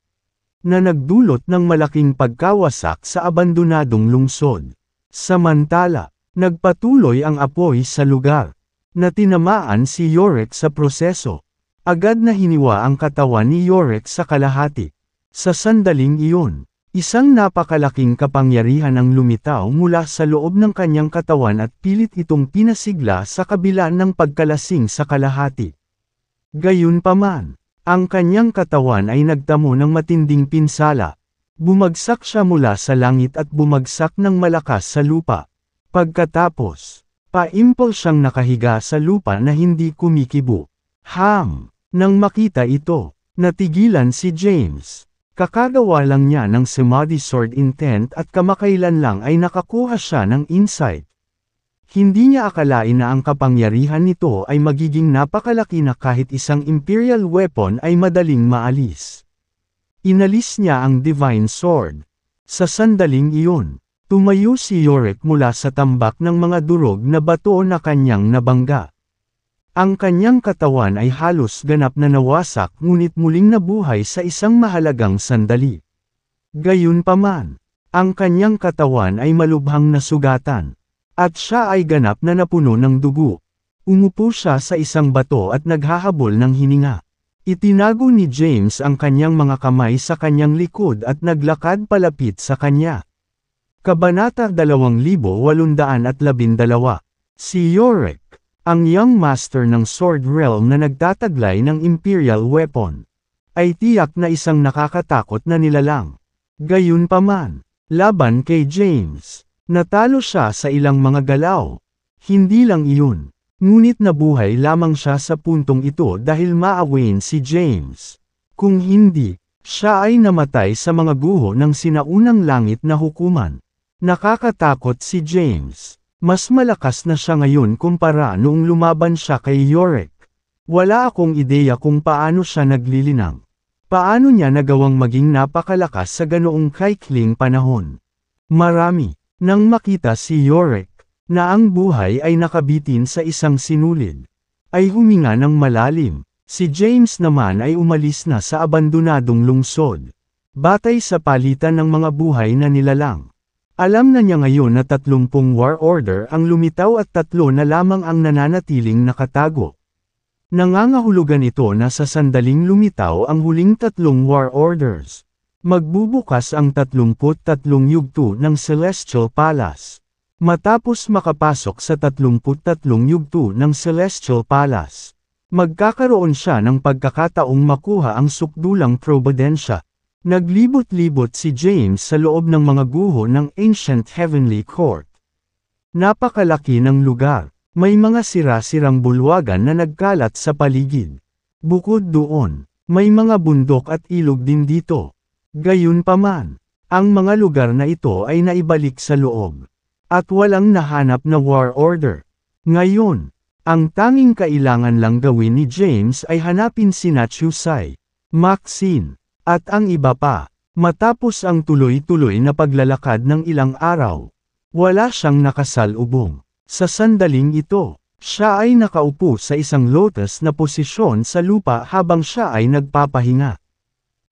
Na nagdulot ng malaking pagkawasak sa abandonadong lungsod. Samantala, nagpatuloy ang apoy sa lugar. Na tinamaan si Yorick sa proseso. Agad na hiniwa ang katawan ni Yorick sa kalahati. Sa sandaling iyon, isang napakalaking kapangyarihan ang lumitaw mula sa loob ng kanyang katawan at pilit itong pinasigla sa kabila ng pagkalasing sa kalahati. Gayunpaman, ang kanyang katawan ay nagtamo ng matinding pinsala. Bumagsak siya mula sa langit at bumagsak ng malakas sa lupa. Pagkatapos, paimpol siyang nakahiga sa lupa na hindi kumikibo. Nang makita ito, natigilan si James. Kakagawa lang niya ng Samadhi Sword Intent at kamakailan lang ay nakakuha siya ng insight. Hindi niya akalain na ang kapangyarihan nito ay magiging napakalaki na kahit isang Imperial Weapon ay madaling maalis. Inalis niya ang Divine Sword. Sa sandaling iyon, tumayo si Yorick mula sa tambak ng mga durog na bato na kanyang nabangga. Ang kanyang katawan ay halos ganap na nawasak ngunit muling nabuhay sa isang mahalagang sandali. Gayunpaman, ang kanyang katawan ay malubhang nasugatan. At siya ay ganap na napuno ng dugo. Umupo siya sa isang bato at naghahabol ng hininga. Itinago ni James ang kanyang mga kamay sa kanyang likod at naglakad palapit sa kanya. Kabanata 2812. Si Yorick, ang young master ng Sword Realm na nagtataglay ng Imperial Weapon, ay tiyak na isang nakakatakot na nilalang. Gayunpaman, laban kay James, natalo siya sa ilang mga galaw. Hindi lang iyon, ngunit nabuhay lamang siya sa puntong ito dahil maawain si James. Kung hindi, siya ay namatay sa mga guho ng sinaunang langit na hukuman. Nakakatakot si James. Mas malakas na siya ngayon kumpara noong lumaban siya kay Yorick. Wala akong ideya kung paano siya naglilinang. Paano niya nagawang maging napakalakas sa ganoong kaikling panahon. Marami, nang makita si Yorick, na ang buhay ay nakabitin sa isang sinulid, ay huminga ng malalim. Si James naman ay umalis na sa abandonadong lungsod. Batay sa palitan ng mga buhay na nilalang. Alam na niya ngayon na 30 war order ang lumitaw at 3 na lamang ang nananatiling nakatago. Nangangahulugan ito na sa sandaling lumitaw ang huling 3 war orders. Magbubukas ang 33 yugto ng Celestial Palace. Matapos makapasok sa 33 yugto ng Celestial Palace, magkakaroon siya ng pagkakataong makuha ang sukdulang probidensya. Naglibot-libot si James sa loob ng mga guho ng Ancient Heavenly Court. Napakalaki ng lugar. May mga sira-sirang bulwagan na nagkalat sa paligid. Bukod doon, may mga bundok at ilog din dito. Gayunpaman, ang mga lugar na ito ay naibalik sa loob. At walang nahanap na war order. Ngayon, ang tanging kailangan lang gawin ni James ay hanapin sina Chusai, Maxine, at ang iba pa. Matapos ang tuloy-tuloy na paglalakad ng ilang araw, wala siyang nakasalubong. Sa sandaling ito, siya ay nakaupo sa isang lotus na posisyon sa lupa habang siya ay nagpapahinga.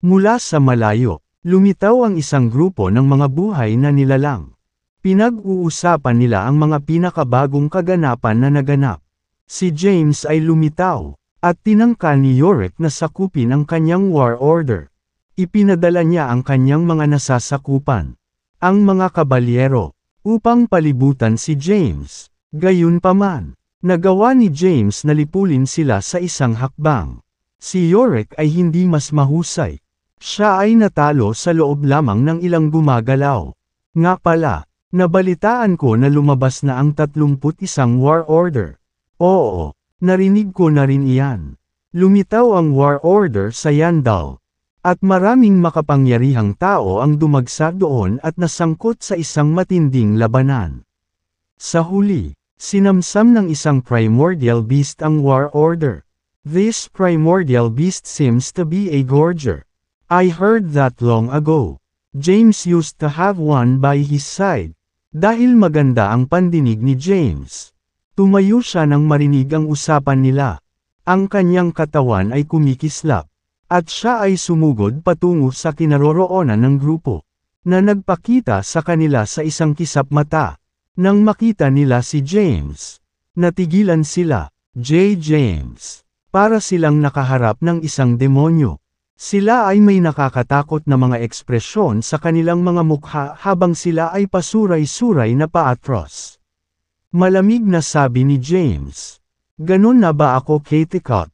Mula sa malayo, lumitaw ang isang grupo ng mga buhay na nilalang. Pinag-uusapan nila ang mga pinakabagong kaganapan na naganap. Si James ay lumitaw, at tinangka ni Yorick na sakupin ang kanyang war order. Ipinadala niya ang kanyang mga nasasakupan, ang mga kabalyero, upang palibutan si James. Gayunpaman, nagawa ni James na lipulin sila sa isang hakbang. Si Yorick ay hindi mas mahusay. Siya ay natalo sa loob lamang ng ilang gumagalaw. Nga pala, nabalitaan ko na lumabas na ang 31 war order. Oo, narinig ko na rin iyan. Lumitaw ang war order sa Yandal. At maraming makapangyarihang tao ang dumagsa doon at nasangkot sa isang matinding labanan. Sa huli, sinamsam ng isang primordial beast ang war order. This primordial beast seems to be a gorger. I heard that long ago. James used to have one by his side. Dahil maganda ang pandinig ni James, tumayo siya nang marinig ang usapan nila. Ang kanyang katawan ay kumikislap. At siya ay sumugod patungo sa kinaroroonan ng grupo, na nagpakita sa kanila sa isang kisap mata. Nang makita nila si James, natigilan sila, James, para silang nakaharap ng isang demonyo. Sila ay may nakakatakot na mga ekspresyon sa kanilang mga mukha habang sila ay pasuray-suray na paatros. Malamig na sabi ni James, "Ganon na ba ako, Cathicot?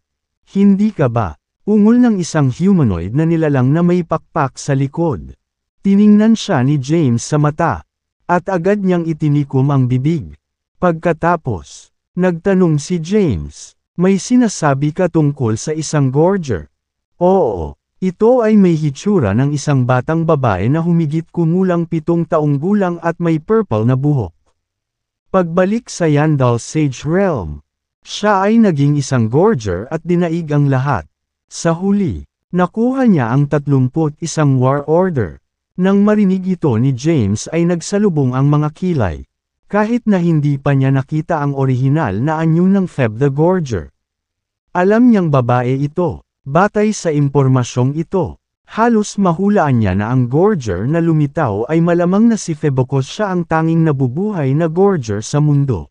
Hindi ka ba?" Ungol ng isang humanoid na nilalang na may pakpak sa likod. Tiningnan siya ni James sa mata, at agad niyang itinikom ang bibig. Pagkatapos, nagtanong si James, "May sinasabi ka tungkol sa isang gorger?" Oo, ito ay may hitsura ng isang batang babae na humigit kumulang 7 taong gulang at may purple na buhok. Pagbalik sa Yandal Sage Realm, siya ay naging isang gorger at dinaig ang lahat. Sa huli, nakuha niya ang 31 war order. Nang marinig ito ni James ay nagsalubong ang mga kilay. Kahit na hindi pa niya nakita ang orihinal na anyo ng Feb the Gorger. Alam niyang babae ito, batay sa impormasyong ito. Halos mahulaan niya na ang Gorger na lumitaw ay malamang na si Febokos siya ang tanging nabubuhay na Gorger sa mundo.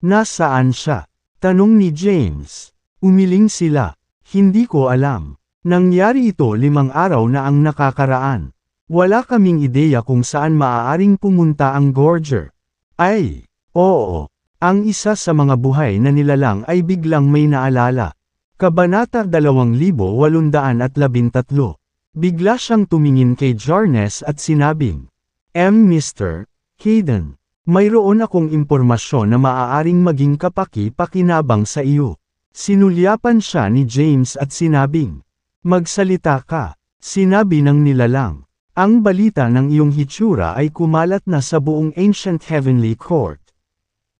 Nasaan siya? Tanong ni James. Umiling sila. Hindi ko alam. Nangyari ito 5 araw na ang nakakaraan. Wala kaming ideya kung saan maaaring pumunta ang Gorger. Ay, oo. Ang isa sa mga buhay na nilalang ay biglang may naalala. Kabanata 2813. Bigla siyang tumingin kay Jarnes at sinabing, Mr. Hayden, mayroon akong impormasyon na maaaring maging kapaki-pakinabang sa iyo. Sinulyapan siya ni James at sinabing, magsalita ka. Sinabi ng nilalang, ang balita ng iyong hitsura ay kumalat na sa buong Ancient Heavenly Court.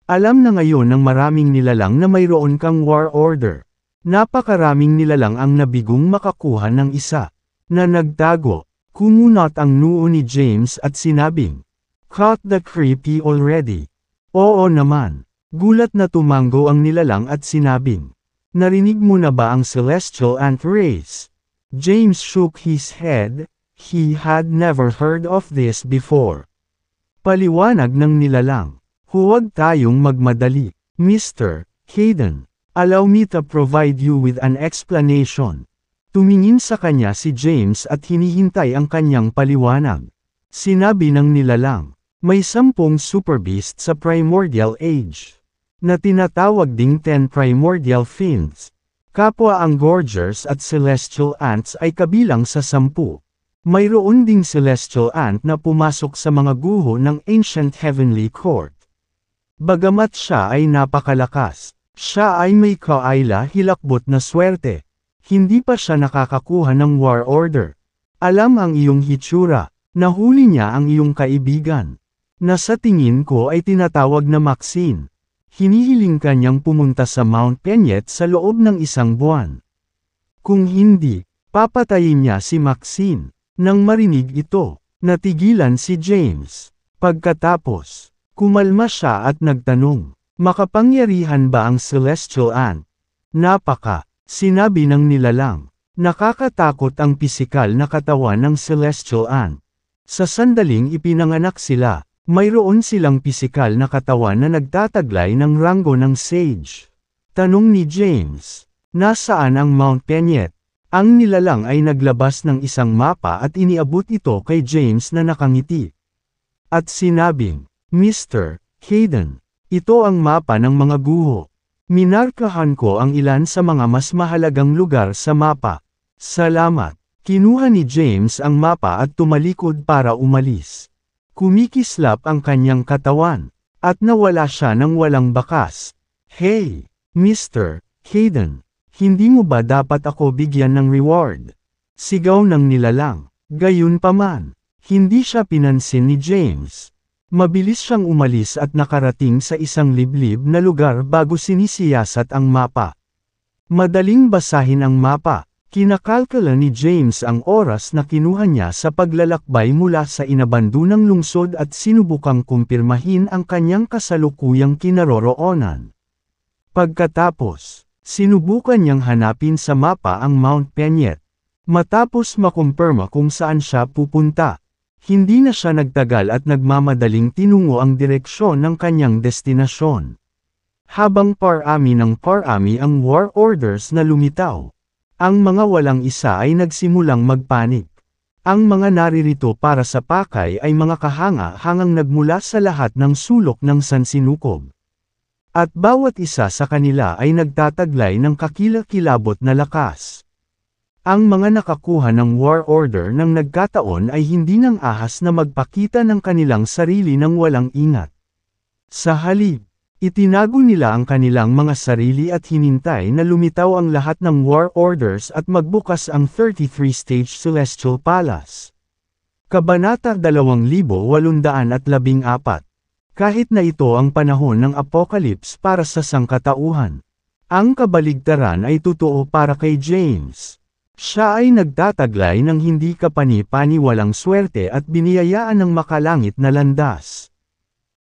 Alam na ngayon ng maraming nilalang na mayroon kang war order. Napakaraming nilalang ang nabigong makakuha ng isa. Na nagtago, kumunot ang noo ni James at sinabing, caught the creepy already. Oo naman. Gulat na tumango ang nilalang at sinabing, narinig mo na ba ang celestial ant race? James shook his head, he had never heard of this before. Paliwanag ng nilalang, huwag tayong magmadali, Mr. Hayden. Allow me to provide you with an explanation. Tumingin sa kanya si James at hinihintay ang kanyang paliwanag. Sinabi ng nilalang, may 10 superbeast sa primordial age. Na tinatawag ding 10 primordial fiends. Kapwa ang Gorgers at celestial ants ay kabilang sa 10. Mayroon ding celestial ant na pumasok sa mga guho ng Ancient Heavenly Court. Bagamat siya ay napakalakas, siya ay may kaila-hilakbot na swerte. Hindi pa siya nakakakuha ng war order. Alam ang iyong hitsura. Nahuli niya ang iyong kaibigan. Na sa tingin ko ay tinatawag na Maxine. Hinihiling kanyang pumunta sa Mount Peñet sa loob ng 1 buwan. Kung hindi, papatayin niya si Maxine. Nang marinig ito, natigilan si James. Pagkatapos, kumalma siya at nagtanong, makapangyarihan ba ang celestial ant? Sinabi ng nilalang, nakakatakot ang pisikal na katawan ng celestial ant. Sa sandaling ipinanganak sila, mayroon silang pisikal na katawan na nagtataglay ng ranggo ng sage. Tanong ni James, nasaan ang Mount Peñet? Ang nilalang ay naglabas ng isang mapa at iniabot ito kay James na nakangiti. At sinabing, Mr. Hayden, ito ang mapa ng mga guho. Minarkahan ko ang ilan sa mga mas mahalagang lugar sa mapa. Salamat. Kinuha ni James ang mapa at tumalikod para umalis. Kumikislap ang kanyang katawan, at nawala siya ng walang bakas. Hey, Mr. Hayden, hindi mo ba dapat ako bigyan ng reward? Sigaw ng nilalang. Gayunpaman, hindi siya pinansin ni James. Mabilis siyang umalis at nakarating sa isang liblib na lugar bago sinisiyasat ang mapa. Madaling basahin ang mapa. Kinakalkula ni James ang oras na kinuha niya sa paglalakbay mula sa inabandunang lungsod at sinubukang kumpirmahin ang kanyang kasalukuyang kinaroroonan. Pagkatapos, sinubukan niyang hanapin sa mapa ang Mount Peñet. Matapos makumpirma kung saan siya pupunta, hindi na siya nagtagal at nagmamadaling tinungo ang direksyon ng kanyang destinasyon. Habang parami ang war orders na lumitaw, ang mga walang isa ay nagsimulang magpanik. Ang mga naririto para sa pakay ay mga kahanga-hangang nagmula sa lahat ng sulok ng sansinukob. At bawat isa sa kanila ay nagtataglay ng kakilakilabot na lakas. Ang mga nakakuha ng war order ng nagkataon ay hindi nang ahas na magpakita ng kanilang sarili ng walang ingat. Sa halip, itinago nila ang kanilang mga sarili at hinintay na lumitaw ang lahat ng war orders at magbukas ang 33-stage Celestial Palace. Kabanata 2814. Kahit na ito ang panahon ng Apocalypse para sa sangkatauhan, ang kabaligtaran ay totoo para kay James. Siya ay nagtataglay ng hindi kapani-paniwalang swerte at biniyayaan ng makalangit na landas.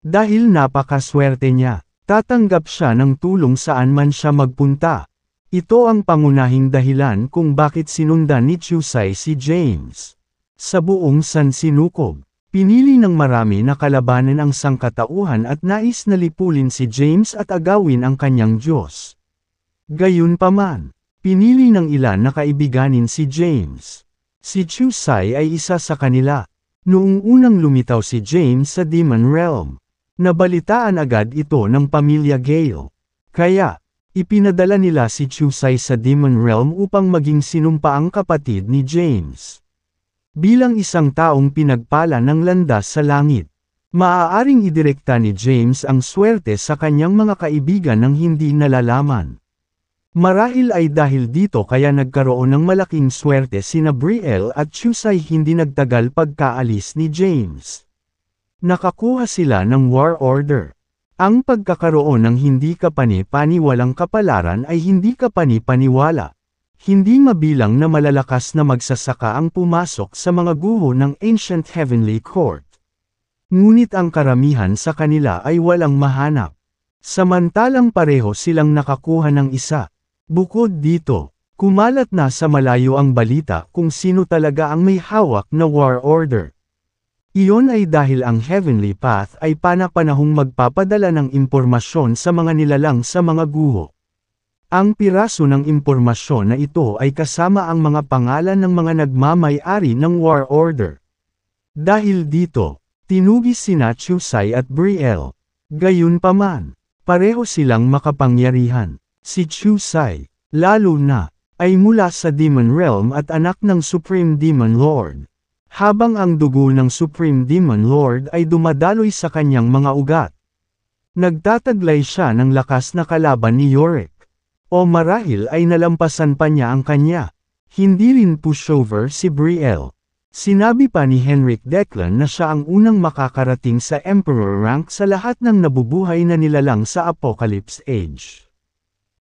Dahil napakaswerte niya, tatanggap siya ng tulong saan man siya magpunta. Ito ang pangunahing dahilan kung bakit sinundan ni Chusay si James. Sa buong sansinukob, pinili ng marami na kalabanan ang sangkatauhan at nais na lipulin si James at agawin ang kanyang Diyos. Gayunpaman, pinili ng ilan na kaibiganin si James. Si Chusay ay isa sa kanila. Noong unang lumitaw si James sa Demon Realm, nabalitaan agad ito ng pamilya Gale. Kaya, ipinadala nila si Chusay sa Demon Realm upang maging sinumpaang kapatid ni James. Bilang isang taong pinagpala ng landas sa langit, maaaring idirekta ni James ang swerte sa kanyang mga kaibigan ng hindi nalalaman. Marahil ay dahil dito kaya nagkaroon ng malaking swerte sina Brielle at Chusay hindi nagtagal pagkaalis ni James. Nakakuha sila ng War Order. Ang pagkakaroon ng hindi kapani-paniwalang kapalaran ay hindi kapani-paniwala. Hindi mabilang na malalakas na magsasaka ang pumasok sa mga guho ng Ancient Heavenly Court. Ngunit ang karamihan sa kanila ay walang mahanap. Samantalang pareho silang nakakuha ng isa. Bukod dito, kumalat na sa malayo ang balita kung sino talaga ang may hawak na War Order. Iyon ay dahil ang Heavenly Path ay pana-panahong magpapadala ng impormasyon sa mga nilalang sa mga guho. Ang piraso ng impormasyon na ito ay kasama ang mga pangalan ng mga nagmamay-ari ng War Order. Dahil dito, tinugis sina Chusay at Brielle. Gayunpaman, pareho silang makapangyarihan. Si Chusay, lalo na, ay mula sa Demon Realm at anak ng Supreme Demon Lord. Habang ang dugo ng Supreme Demon Lord ay dumadaloy sa kanyang mga ugat. Nagtataglay siya ng lakas na kalaban ni Yorick. O marahil ay nalampasan pa niya ang kanya. Hindi rin pushover si Brielle. Sinabi pa ni Henrik Declan na siya ang unang makakarating sa Emperor rank sa lahat ng nabubuhay na nilalang sa Apocalypse Age.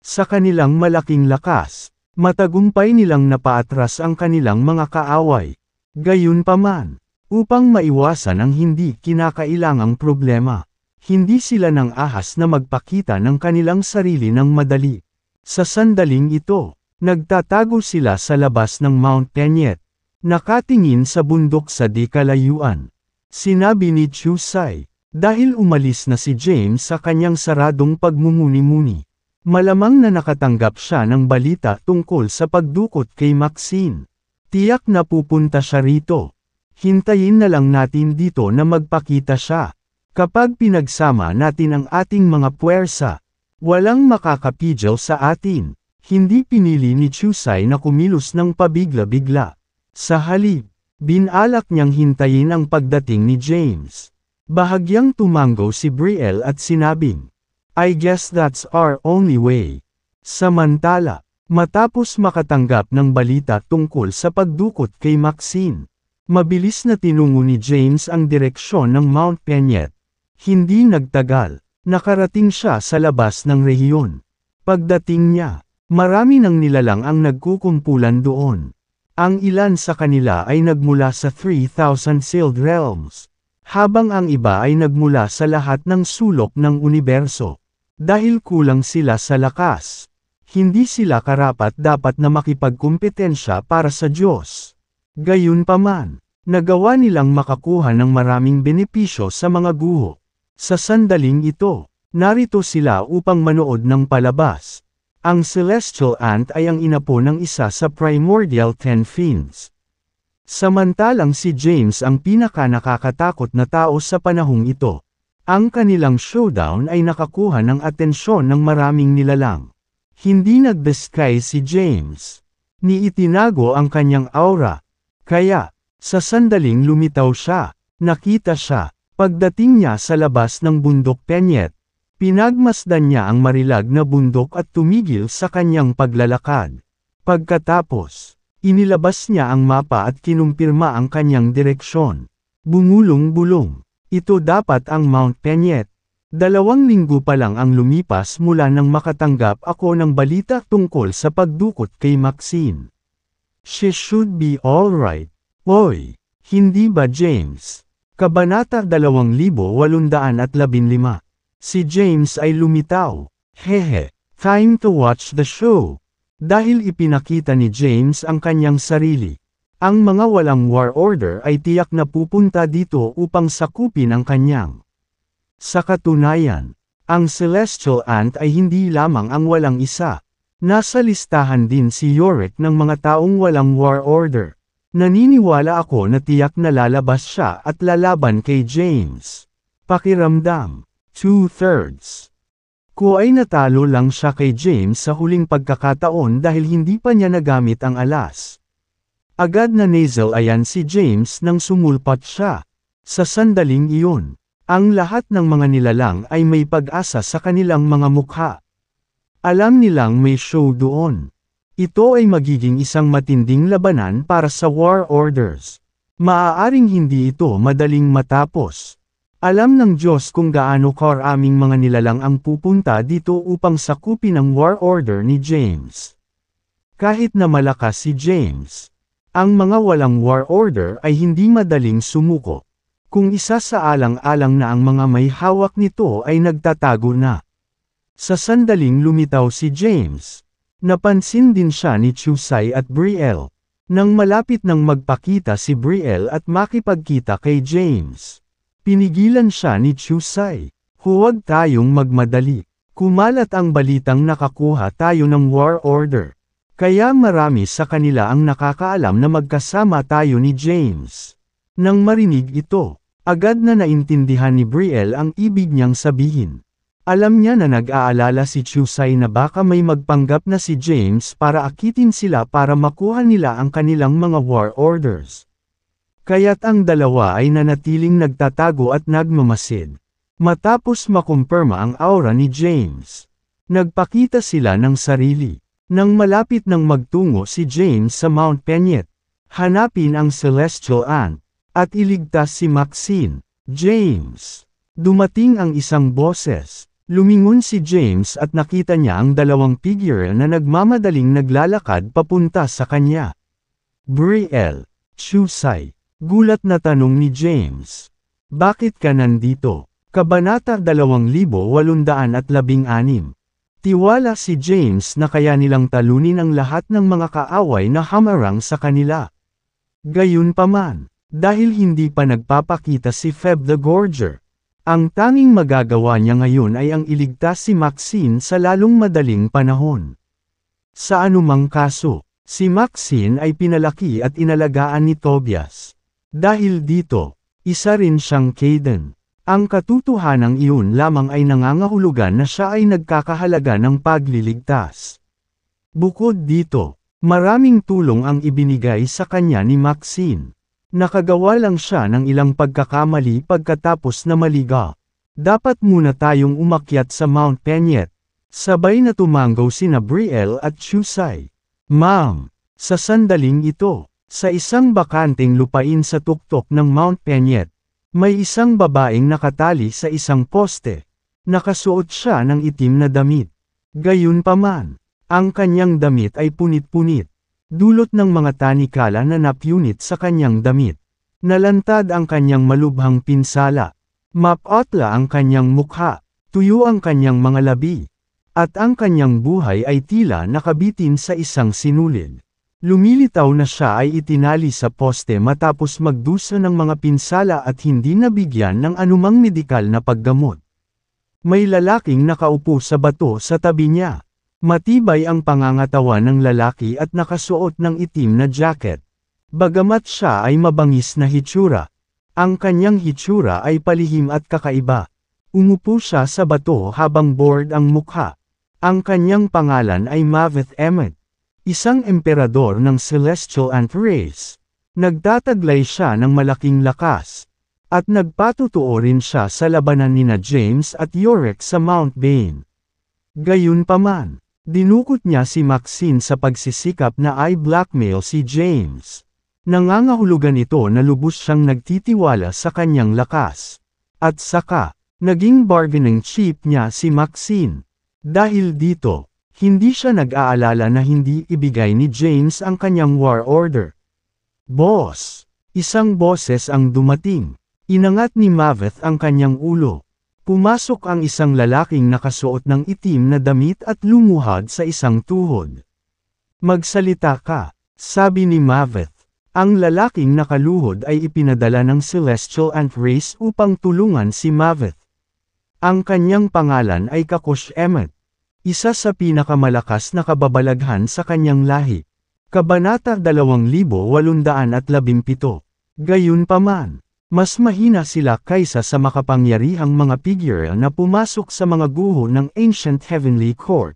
Sa kanilang malaking lakas, matagumpay nilang napaatras ang kanilang mga kaaway. Gayunpaman, upang maiwasan ang hindi kinakailangang problema, hindi sila nang ahas na magpakita ng kanilang sarili ng madali. Sa sandaling ito, nagtatago sila sa labas ng Mount Peñet, nakatingin sa bundok sa di kalayuan. Sinabi ni Chusay, dahil umalis na si James sa kanyang saradong pagmumuni-muni, malamang na nakatanggap siya ng balita tungkol sa pagdukot kay Maxine. Tiyak na pupunta siya rito. Hintayin na lang natin dito na magpakita siya. Kapag pinagsama natin ang ating mga puwersa, walang makakapigil sa atin. Hindi pinili ni Chusay na kumilos ng pabigla-bigla. Sa halip, binalak niyang hintayin ang pagdating ni James. Bahagyang tumango si Brielle at sinabing, I guess that's our only way. Samantala, matapos makatanggap ng balita tungkol sa pagdukot kay Maxine, mabilis na tinungo ni James ang direksyon ng Mount Peñet. Hindi nagtagal, nakarating siya sa labas ng rehiyon. Pagdating niya, marami ng nilalang ang nagkukumpulan doon. Ang ilan sa kanila ay nagmula sa 3,000 sealed realms, habang ang iba ay nagmula sa lahat ng sulok ng universo. Dahil kulang sila sa lakas, hindi sila karapat-dapat na makipagkumpetensya para sa Diyos. Gayunpaman, nagawa nilang makakuha ng maraming benepisyo sa mga guho. Sa sandaling ito, narito sila upang manood ng palabas. Ang Celestial Ant ay ang inapo ng isa sa Primordial 10 Fiends. Samantalang si James ang pinaka-nakakatakot na tao sa panahong ito. Ang kanilang showdown ay nakakuha ng atensyon ng maraming nilalang. Hindi nag-disguise si James. Ni itinago ang kanyang aura. Kaya, sa sandaling lumitaw siya, nakita siya. Pagdating niya sa labas ng bundok Peñet, pinagmasdan niya ang marilag na bundok at tumigil sa kanyang paglalakad. Pagkatapos, inilabas niya ang mapa at kinumpirma ang kanyang direksyon. Bumulong-bulong. Ito dapat ang Mount Peñet. 2 linggo pa lang ang lumipas mula nang makatanggap ako ng balita tungkol sa pagdukot kay Maxine. She should be alright. Oy, hindi ba James? Kabanata 2815. Si James ay lumitaw. Hehe, time to watch the show. Dahil ipinakita ni James ang kanyang sarili. Ang mga walang war order ay tiyak na pupunta dito upang sakupin ang kanyang. Sa katunayan, ang Celestial Ant ay hindi lamang ang walang isa. Nasa listahan din si Yorick ng mga taong walang war order. Naniniwala ako na tiyak na lalabas siya at lalaban kay James. Pakiramdam, 2/3. Ko ay natalo lang siya kay James sa huling pagkakataon dahil hindi pa niya nagamit ang alas. Agad na nasal ayan si James nang sumulpat siya. Sa sandaling iyon, ang lahat ng mga nilalang ay may pag-asa sa kanilang mga mukha. Alam nilang may show doon. Ito ay magiging isang matinding labanan para sa war orders. Maaaring hindi ito madaling matapos. Alam ng Diyos kung gaano karaming mga nilalang ang pupunta dito upang sakupin ang war order ni James. Kahit na malakas si James, ang mga walang war order ay hindi madaling sumuko. Kung isa sa alang-alang na ang mga may hawak nito ay nagtatago na. Sa sandaling lumitaw si James, napansin din siya ni Chusai at Brielle. Nang malapit nang magpakita si Brielle at makipagkita kay James, pinigilan siya ni Chusai. Huwag tayong magmadali. Kumalat ang balitang nakakuha tayo ng war order. Kaya marami sa kanila ang nakakaalam na magkasama tayo ni James. Nang marinig ito, agad na naintindihan ni Brielle ang ibig niyang sabihin. Alam niya na nag-aalala si Chusai na baka may magpanggap na si James para akitin sila para makuha nila ang kanilang mga war orders. Kaya't ang dalawa ay nanatiling nagtatago at nagmamasid. Matapos makumpirma ang aura ni James, nagpakita sila ng sarili. Nang malapit nang magtungo si James sa Mount Peñet, hanapin ang Celestial Ant, at iligtas si Maxine. James. Dumating ang isang boses. Lumingon si James at nakita niya ang dalawang figure na nagmamadaling naglalakad papunta sa kanya. Brielle. Chusai. Gulat na tanong ni James. Bakit ka nandito? Kabanata 2816. Tiwala si James na kaya nilang talunin ang lahat ng mga kaaway na hamarang sa kanila. Gayunpaman, dahil hindi pa nagpapakita si Feb the Gorger, ang tanging magagawa niya ngayon ay ang iligtas si Maxine sa lalong madaling panahon. Sa anumang kaso, si Maxine ay pinalaki at inalagaan ni Tobias. Dahil dito, isa rin siyang Kaden. Ang katotohanang iyon lamang ay nangangahulugan na siya ay nagkakahalaga ng pagliligtas. Bukod dito, maraming tulong ang ibinigay sa kanya ni Maxine. Nakagawa lang siya ng ilang pagkakamali pagkatapos na maliga. Dapat muna tayong umakyat sa Mount Peñet. Sabay na tumanggaw sina Brielle at Chusai. Ma'am, sa sandaling ito, sa isang bakanteng lupain sa tuktok ng Mount Peñet, may isang babaeng nakatali sa isang poste. Nakasuot siya ng itim na damit. Gayunpaman, ang kanyang damit ay punit-punit. Dulot ng mga tanikala na napunit sa kanyang damit. Nalantad ang kanyang malubhang pinsala. Mapotla ang kanyang mukha. Tuyo ang kanyang mga labi. At ang kanyang buhay ay tila nakabitin sa isang sinulid. Lumilitaw na siya ay itinali sa poste matapos magdusa ng mga pinsala at hindi nabigyan ng anumang medikal na paggamot. May lalaking nakaupo sa bato sa tabi niya. Matibay ang pangangatawan ng lalaki at nakasuot ng itim na jacket. Bagamat siya ay mabangis na hitsura, ang kanyang hitsura ay palihim at kakaiba. Umupo siya sa bato habang bored ang mukha. Ang kanyang pangalan ay Maveth Emmet. Isang emperador ng Celestial Ant Race. Nagtataglay siya ng malaking lakas. At nagpatutuo rin siya sa labanan nina James at Yorick sa Mount Bane. Gayunpaman, dinukot niya si Maxine sa pagsisikap na i-blackmail si James. Nangangahulugan ito na lubos siyang nagtitiwala sa kanyang lakas. At saka, naging bargaining chip niya si Maxine. Dahil dito, hindi siya nag-aalala na hindi ibigay ni James ang kanyang war order. Boss! Isang boses ang dumating. Inangat ni Maveth ang kanyang ulo. Pumasok ang isang lalaking nakasuot ng itim na damit at lumuhad sa isang tuhod. Magsalita ka, sabi ni Maveth. Ang lalaking nakaluhod ay ipinadala ng Celestial Ant Race upang tulungan si Maveth. Ang kanyang pangalan ay Kakosh Emmet, isa sa pinakamalakas na kababalaghan sa kanyang lahi. Kabanata 2817. Gayunpaman, mas mahina sila kaysa sa makapangyarihang mga figure na pumasok sa mga guho ng Ancient Heavenly Court.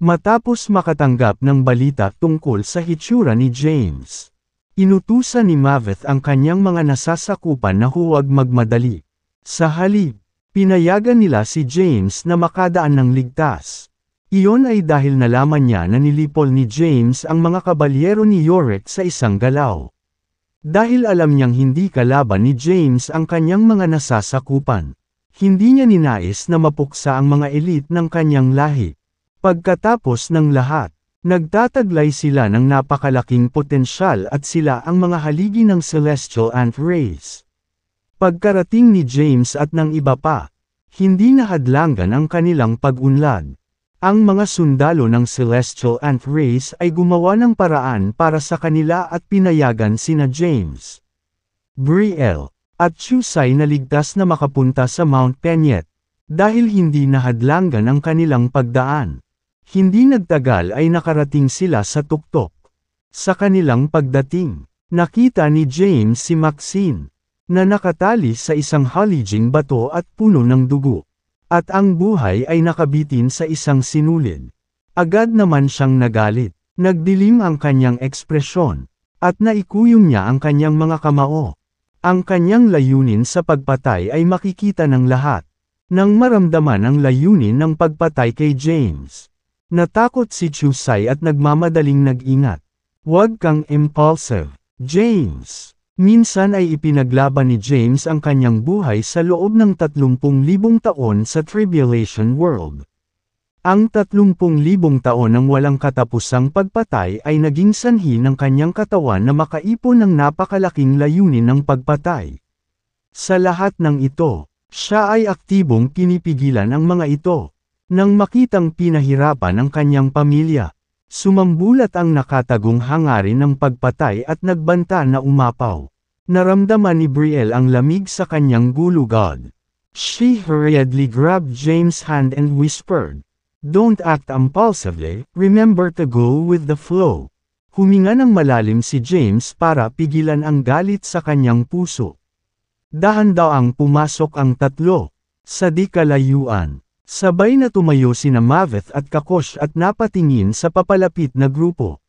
Matapos makatanggap ng balita tungkol sa hitsura ni James, inutusan ni Maveth ang kanyang mga nasasakupan na huwag magmadali. Sa halip, pinayagan nila si James na makadaan ng ligtas. Iyon ay dahil nalaman niya na nilipol ni James ang mga kabalyero ni Yorick sa isang galaw. Dahil alam niyang hindi kalaban ni James ang kanyang mga nasasakupan, hindi niya ninais na mapuksa ang mga elite ng kanyang lahi. Pagkatapos ng lahat, nagtataglay sila ng napakalaking potensyal at sila ang mga haligi ng Celestial Ant Race. Pagkarating ni James at ng iba pa, hindi nahadlangan ang kanilang pag-unlad. Ang mga sundalo ng Celestial Ant Race ay gumawa ng paraan para sa kanila at pinayagan sina James, Brielle, at Chusai na ligtas na makapunta sa Mount Peñet, dahil hindi nahadlangan ang kanilang pagdaan. Hindi nagtagal ay nakarating sila sa tuktok. Sa kanilang pagdating, nakita ni James si Maxine, na nakatali sa isang halijing bato at puno ng dugo, at ang buhay ay nakabitin sa isang sinulid. Agad naman siyang nagalit, nagdilim ang kanyang ekspresyon, at naikuyong niya ang kanyang mga kamao. Ang kanyang layunin sa pagpatay ay makikita ng lahat. Nang maramdaman ang layunin ng pagpatay kay James, natakot si Chusai at nagmamadaling nag-ingat. Huwag kang impulsive, James. Minsan ay ipinaglaban ni James ang kanyang buhay sa loob ng 30,000 taon sa Tribulation World. Ang 30,000 taon ng walang katapusang pagpatay ay naging sanhi ng kanyang katawan na makaipon ng napakalaking layunin ng pagpatay. Sa lahat ng ito, siya ay aktibong pinipigilan ang mga ito. Nang makitang pinahirapan ang kanyang pamilya, sumambulat ang nakatagong hangarin ng pagpatay at nagbanta na umapaw. Naramdaman ni Brielle ang lamig sa kanyang gulugod. She hurriedly grabbed James' hand and whispered, "Don't act impulsively, remember to go with the flow." Huminga ng malalim si James para pigilan ang galit sa kanyang puso. Dahan-daang pumasok ang tatlo, sa di kalayuan. Sabay na tumayo sina Maveth at Kakosh at napatingin sa papalapit na grupo.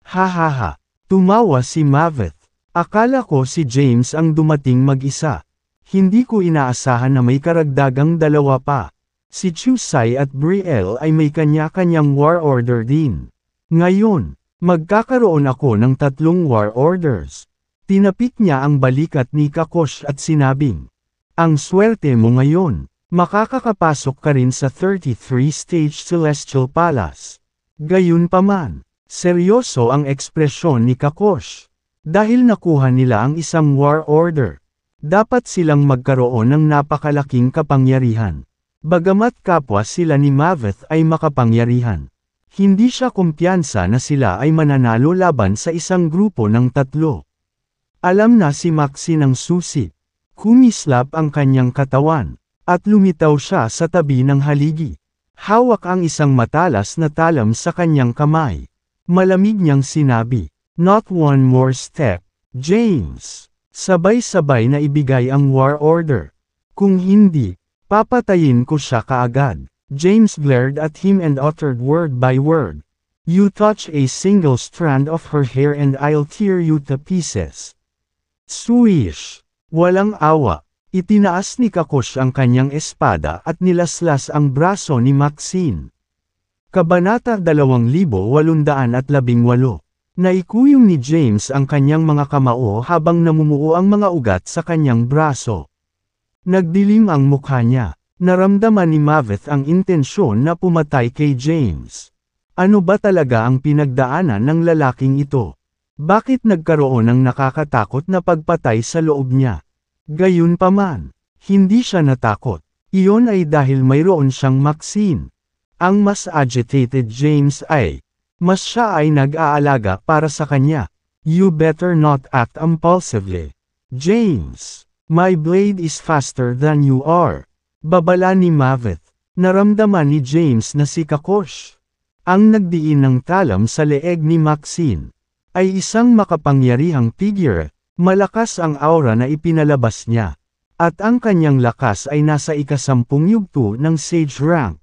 "Ha, tumawa si Maveth. Akala ko si James ang dumating mag-isa. Hindi ko inaasahan na may karagdagang dalawa pa. Si Chusai at Brielle ay may kanya-kanyang war order din. Ngayon, magkakaroon ako ng 3 war orders." Tinapik niya ang balikat ni Kakosh at sinabing, "Ang swerte mo ngayon. Makakakapasok ka rin sa 33-stage Celestial Palace." Gayunpaman, seryoso ang ekspresyon ni Kakosh. Dahil nakuha nila ang isang war order, dapat silang magkaroon ng napakalaking kapangyarihan. Bagamat kapwa sila ni Maveth ay makapangyarihan, hindi siya kumpiyansa na sila ay mananalo laban sa isang grupo ng 3. Alam na si Maxine ang susi. Kumislap ang kanyang katawan, at lumitaw siya sa tabi ng haligi. Hawak ang isang matalas na talam sa kanyang kamay. Malamig niyang sinabi, "Not one more step, James." Sabay-sabay na ibigay ang war order. "Kung hindi, papatayin ko siya kaagad." James glared at him and uttered word by word, "You touch a single strand of her hair and I'll tear you to pieces." Swish! Walang awa. Itinaas ni Kakosh ang kanyang espada at nilaslas ang braso ni Maxine. Kabanata 2818. Naikuyong ni James ang kanyang mga kamao habang namumuo ang mga ugat sa kanyang braso. Nagdilim ang mukha niya. Naramdaman ni Maveth ang intensyon na pumatay kay James. Ano ba talaga ang pinagdaanan ng lalaking ito? Bakit nagkaroon ng nakakatakot na pagpatay sa loob niya? Gayunpaman, hindi siya natakot. Iyon ay dahil mayroon siyang Maxine. Ang mas agitated James ay Mas siya ay nag-aalaga para sa kanya. You better not act impulsively. James, my blade is faster than you are. Babala ni Maveth. Naramdaman ni James na si Kakosh, ang nagdiin ng talam sa leeg ni Maxine, ay isang makapangyarihang figure. Malakas ang aura na ipinalabas niya. At ang kanyang lakas ay nasa ika-10 yugto ng Sage rank.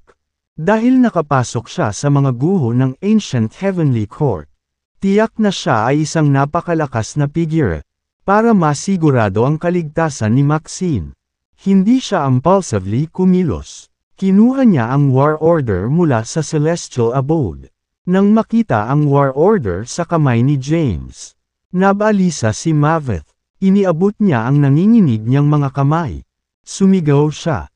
Dahil nakapasok siya sa mga guho ng Ancient Heavenly Court. Tiyak na siya ay isang napakalakas na figure. Para masigurado ang kaligtasan ni Maxine. Hindi siya impulsively kumilos. Kinuha niya ang War Order mula sa Celestial Abode. Nang makita ang War Order sa kamay ni James, nabalisa si Maveth. Iniabot niya ang nanginginig niyang mga kamay. Sumigaw siya,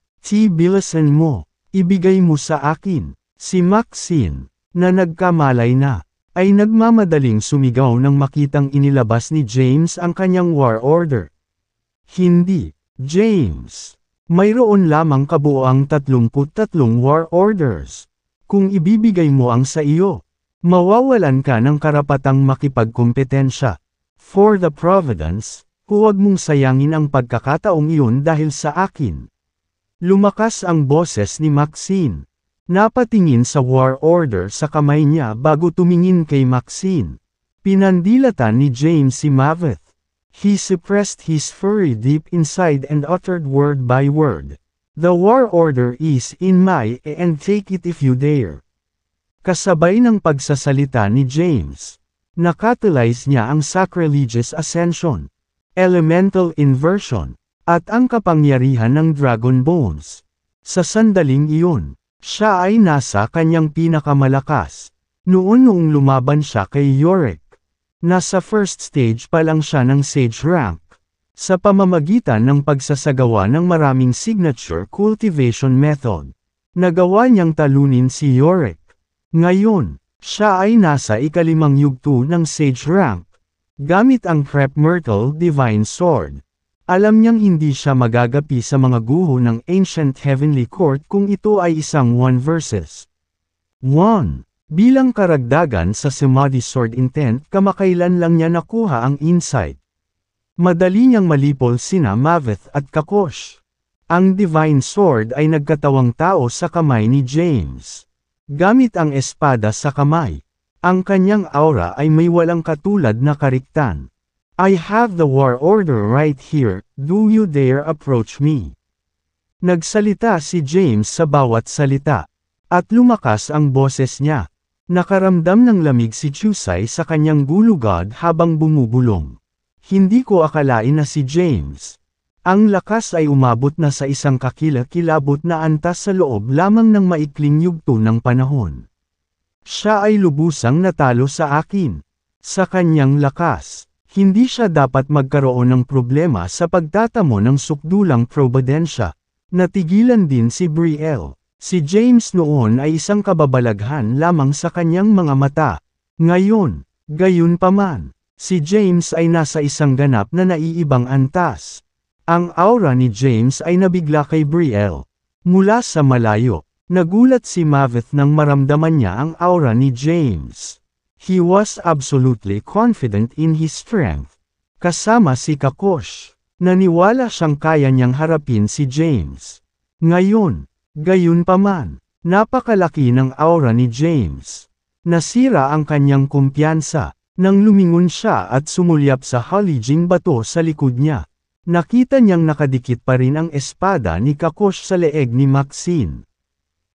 "Bilisan mo, ibigay mo sa akin." Si Maxine, na nagkamalay na, ay nagmamadaling sumigaw nang makitang inilabas ni James ang kanyang War Order. Hindi, James. Mayroon lamang kabuoang 33 War Orders. Kung ibibigay mo ang sa iyo, mawawalan ka ng karapatang makipagkompetensya. For the Providence, huwag mong sayangin ang pagkakataong iyon dahil sa akin. Lumakas ang boses ni Maxine. Napatingin sa War Order sa kamay niya bago tumingin kay Maxine. Pinandilatan ni James si Maveth. He suppressed his fury deep inside and uttered word by word. The War Order is in my and take it if you dare. Kasabay ng pagsasalita ni James, nakatulize niya ang Sacrilegious Ascension, Elemental Inversion, at ang kapangyarihan ng Dragon Bones. Sa sandaling iyon, siya ay nasa kanyang pinakamalakas. Noong lumaban siya kay Yorick, nasa first stage pa lang siya ng Sage rank. Sa pamamagitan ng pagsasagawa ng maraming signature cultivation method, nagawa niyang talunin si Yorick. Ngayon, siya ay nasa ika-5 yugto ng Sage rank. Gamit ang Prep Myrtle Divine Sword, alam niyang hindi siya magagapi sa mga guho ng Ancient Heavenly Court kung ito ay isang 1 versus 1. Bilang karagdagan sa Samadhi Sword Intent, kamakailan lang niya nakuha ang insight. Madali niyang malipol sina Maveth at Kakosh. Ang Divine Sword ay nagkatawang tao sa kamay ni James. Gamit ang espada sa kamay, ang kanyang aura ay may walang katulad na kariktan. I have the War Order right here, do you dare approach me? Nagsalita si James sa bawat salita, at lumakas ang boses niya. Nakaramdam ng lamig si Chusai sa kanyang gulugod habang bumubulong. Hindi ko akalain na si James. Ang lakas ay umabot na sa isang kakilakilabot na antas sa loob lamang ng maikling yugto ng panahon. Siya ay lubusang natalo sa akin. Sa kanyang lakas, hindi siya dapat magkaroon ng problema sa pagtatamo ng sukdulang probidensya. Natigilan din si Brielle. Si James noon ay isang kababalaghan lamang sa kanyang mga mata. Ngayon, gayunpaman, si James ay nasa isang ganap na naiibang antas. Ang aura ni James ay nabigla kay Brielle. Mula sa malayo, nagulat si Maveth nang maramdaman niya ang aura ni James. He was absolutely confident in his strength. Kasama si Kakosh, naniwala siyang kaya niyang harapin si James. Ngayon, gayunpaman, napakalaki ng aura ni James. Nasira ang kanyang kumpiyansa, nang lumingon siya at sumulyap sa halijing bato sa likod niya. Nakita niyang nakadikit pa rin ang espada ni Kakosh sa leeg ni Maxine.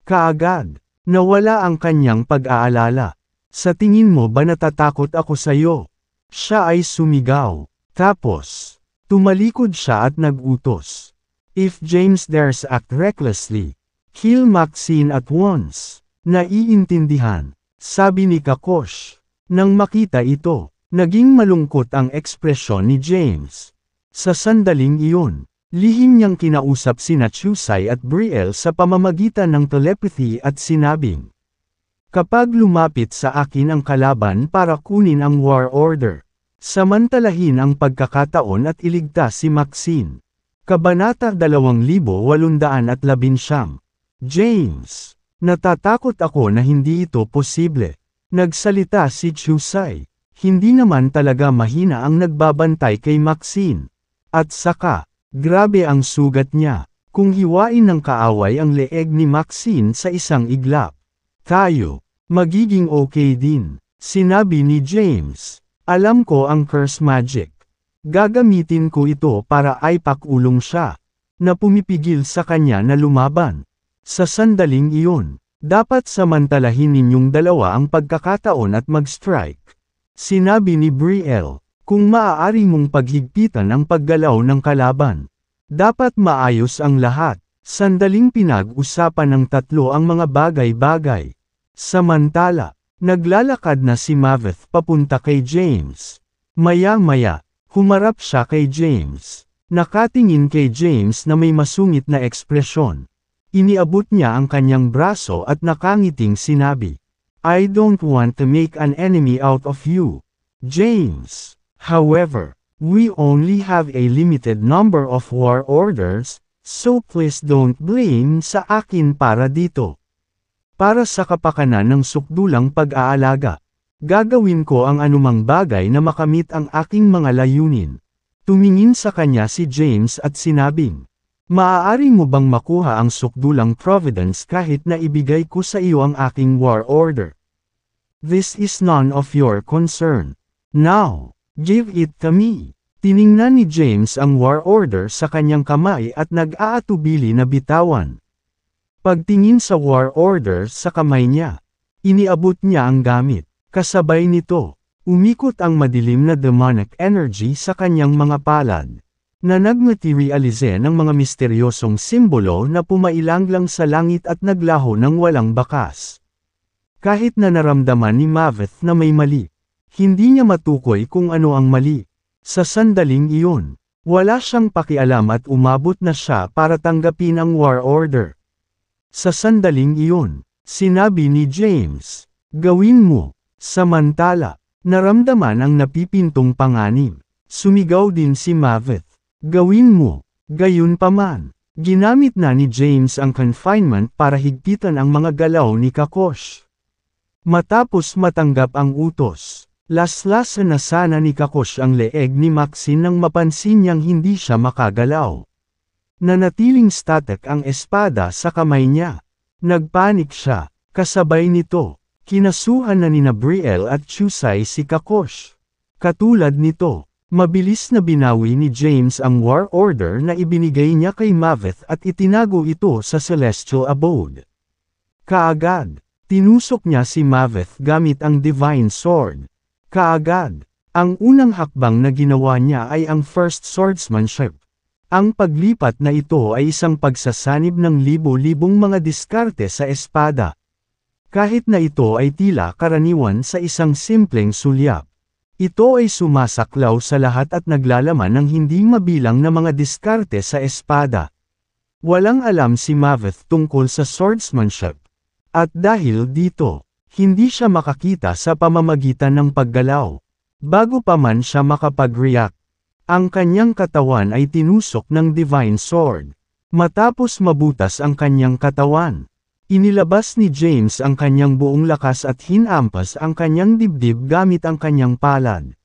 Kaagad, nawala ang kanyang pag-aalala. Sa tingin mo ba natatakot ako sa'yo? Siya ay sumigaw. Tapos, tumalikod siya at nag-utos. If James dares act recklessly, kill Maxine at once. Naiintindihan, sabi ni Kakosh. Nang makita ito, naging malungkot ang ekspresyon ni James. Sa sandaling iyon, lihim niyang kinausap sina Chusai at Brielle sa pamamagitan ng telepathy at sinabing, kapag lumapit sa akin ang kalaban para kunin ang War Order, samantalahin ang pagkakataon at iligtas si Maxine. Kabanata 2819. James, natatakot ako na hindi ito posible. Nagsalita si Chusai. Hindi naman talaga mahina ang nagbabantay kay Maxine. At saka, grabe ang sugat niya. Kung hiwain ng kaaway ang leeg ni Maxine sa isang iglap, tayo, magiging okay din. Sinabi ni James. Alam ko ang curse magic. Gagamitin ko ito para ipakulong siya, na pumipigil sa kanya na lumaban. Sa sandaling iyon, dapat samantalahin ninyong dalawa ang pagkakataon at mag-strike. Sinabi ni Brielle, kung maaari mong paghigpitan ang paggalaw ng kalaban. Dapat maayos ang lahat. Sandaling pinag-usapan ng tatlo ang mga bagay-bagay. Samantala, naglalakad na si Maveth papunta kay James. Maya-maya, humarap siya kay James. Nakatingin kay James na may masungit na ekspresyon. Iniabot niya ang kanyang braso at nakangiting sinabi, I don't want to make an enemy out of you, James. However, we only have a limited number of war orders, so please don't blame sa akin para dito. Para sa kapakanan ng sukdulang pag-aalaga, gagawin ko ang anumang bagay na makamit ang aking mga layunin. Tumingin sa kanya si James at sinabing, maaari mo bang makuha ang sukdulang Providence kahit na ibigay ko sa iyo ang aking war order? This is none of your concern. Now, give it to me. Tiningnan ni James ang war order sa kanyang kamay at nag-aatubili na bitawan. Pagtingin sa war order sa kamay niya, iniabot niya ang gamit. Kasabay nito, umikot ang madilim na demonic energy sa kanyang mga palad, na nagmaterialize ng mga misteryosong simbolo na pumailanglang sa langit at naglaho ng walang bakas. Kahit na naramdaman ni Maveth na may mali, hindi niya matukoy kung ano ang mali. Sa sandaling iyon, wala siyang pakialam at umabot na siya para tanggapin ang war order. Sa sandaling iyon, sinabi ni James, gawin mo. Samantala, naramdaman ang napipintong panganib. Sumigaw din si Maveth, gawin mo. Gayunpaman, ginamit na ni James ang confinement para higpitan ang mga galaw ni Kakosh. Matapos matanggap ang utos, laslasan na sana ni Kakosh ang leeg ni Maxine nang mapansin niyang hindi siya makagalaw. Nanatiling static ang espada sa kamay niya. Nagpanik siya, kasabay nito, kinasuhan na nina Brielle at Chusai si Kakosh. Katulad nito, mabilis na binawi ni James ang war order na ibinigay niya kay Maveth at itinago ito sa Celestial Abode. Kaagad, tinusok niya si Maveth gamit ang Divine Sword. Kaagad, ang unang hakbang na ginawa niya ay ang First Swordsmanship. Ang paglipat na ito ay isang pagsasanib ng libo-libong mga diskarte sa espada. Kahit na ito ay tila karaniwan sa isang simpleng sulyap. Ito ay sumasaklaw sa lahat at naglalaman ng hindi mabilang na mga diskarte sa espada. Walang alam si Maveth tungkol sa swordsmanship. At dahil dito, hindi siya makakita sa pamamagitan ng paggalaw. Bago pa man siya makapag-react, ang kanyang katawan ay tinusok ng Divine Sword. Matapos mabutas ang kanyang katawan, inilabas ni James ang kanyang buong lakas at hinampas ang kanyang dibdib gamit ang kanyang palad.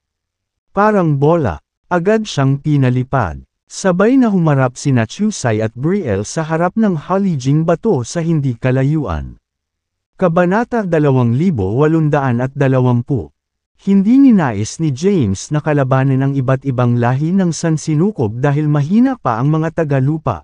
Parang bola, agad siyang pinalipad. Sabay na humarap sina Chusai at Brielle sa harap ng halijing bato sa hindi kalayuan. Kabanata 2820. Hindi ninais ni James na kalabanin ang iba't ibang lahi ng sansinukob dahil mahina pa ang mga tagalupa.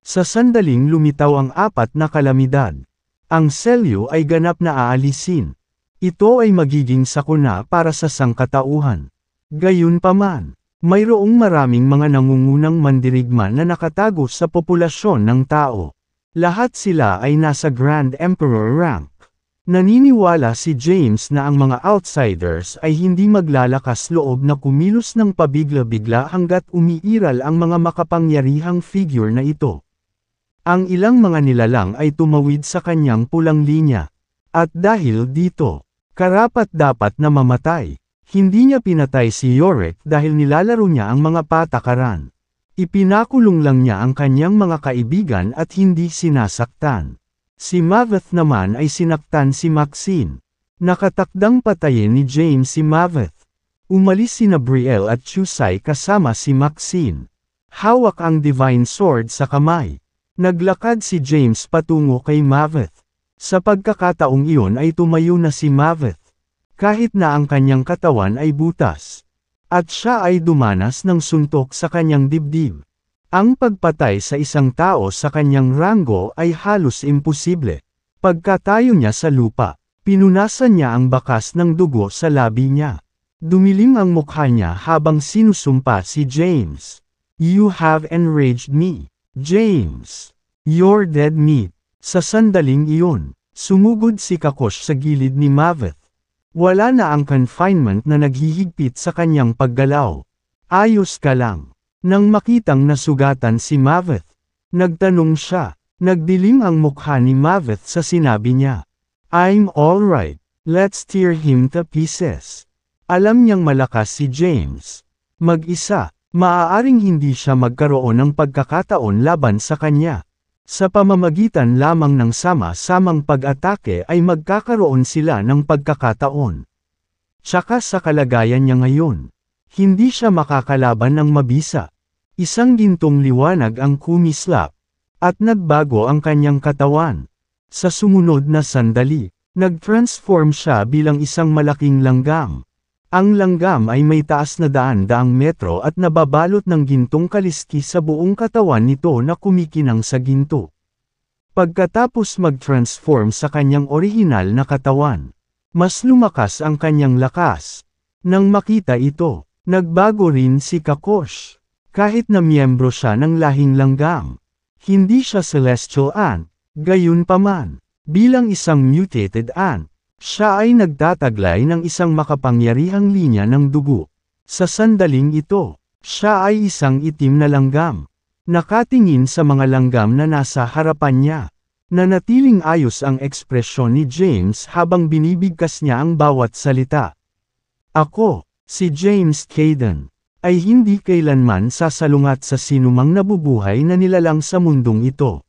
Sa sandaling lumitaw ang apat na kalamidad. Ang selyo ay ganap na aalisin. Ito ay magiging sakuna para sa sangkatauhan. Gayunpaman, mayroong maraming mga nangungunang mandirigma na nakatago sa populasyon ng tao. Lahat sila ay nasa Grand Emperor rank. Naniniwala si James na ang mga outsiders ay hindi maglalakas loob na kumilos ng pabigla-bigla hanggat umiiral ang mga makapangyarihang figure na ito. Ang ilang mga nilalang ay tumawid sa kanyang pulang linya. At dahil dito, karapat-dapat na mamatay. Hindi niya pinatay si Yorick dahil nilalaro niya ang mga patakaran. Ipinakulong lang niya ang kanyang mga kaibigan at hindi sinasaktan. Si Maveth naman ay sinaktan si Maxine. Nakatakdang patayin ni James si Maveth. Umalis sina Brielle at Chusai kasama si Maxine. Hawak ang Divine Sword sa kamay. Naglakad si James patungo kay Maveth. Sa pagkakataong iyon ay tumayo na si Maveth. Kahit na ang kanyang katawan ay butas. At siya ay dumanas ng suntok sa kanyang dibdib. Ang pagpatay sa isang tao sa kanyang ranggo ay halos imposible. Pagkatayo niya sa lupa, pinunasan niya ang bakas ng dugo sa labi niya. Dumilim ang mukha niya habang sinusumpa si James. You have enraged me, James. You're dead meat. Sa sandaling iyon, sumugod si Kakosh sa gilid ni Maveth. Wala na ang confinement na naghihigpit sa kanyang paggalaw. Ayos ka lang. Nang makitang nasugatan si Maveth, nagtanong siya. Nagdilim ang mukha ni Maveth sa sinabi niya. I'm alright, let's tear him to pieces. Alam niyang malakas si James. Mag-isa, maaaring hindi siya magkaroon ng pagkakataon laban sa kanya. Sa pamamagitan lamang ng sama-samang pag-atake ay magkakaroon sila ng pagkakataon. Tsaka sa kalagayan niya ngayon, hindi siya makakalaban ng mabisa. Isang gintong liwanag ang kumislap, at nagbago ang kanyang katawan. Sa sumunod na sandali, nag-transform siya bilang isang malaking langgam. Ang langgam ay may taas na daan-daang metro at nababalot ng gintong kaliski sa buong katawan nito na kumikinang sa ginto. Pagkatapos mag-transform sa kanyang orihinal na katawan, mas lumakas ang kanyang lakas. Nang makita ito, nagbago rin si Kakosh. Kahit na miyembro siya ng lahing langgam, hindi siya celestial ant, gayunpaman, bilang isang mutated ant, siya ay nagtataglay ng isang makapangyarihang linya ng dugo. Sa sandaling ito, siya ay isang itim na langgam. Nakatingin sa mga langgam na nasa harapan niya. Nanatiling ayos ang ekspresyon ni James habang binibigkas niya ang bawat salita. Ako, si James Caden, ay hindi kailanman sasalungat sa sinumang nabubuhay na nilalang sa mundong ito.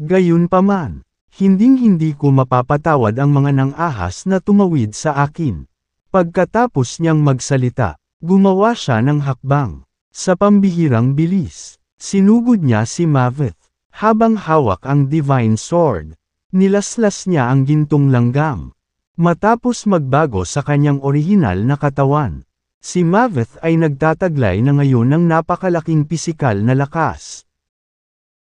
Gayunpaman, hinding-hindi ko mapapatawad ang mga nang-ahas na tumawid sa akin. Pagkatapos niyang magsalita, gumawa siya ng hakbang. Sa pambihirang bilis, sinugod niya si Maveth. Habang hawak ang Divine Sword, nilaslas niya ang gintong langgam. Matapos magbago sa kanyang orihinal na katawan, si Maveth ay nagtataglay na ngayon ng napakalaking pisikal na lakas.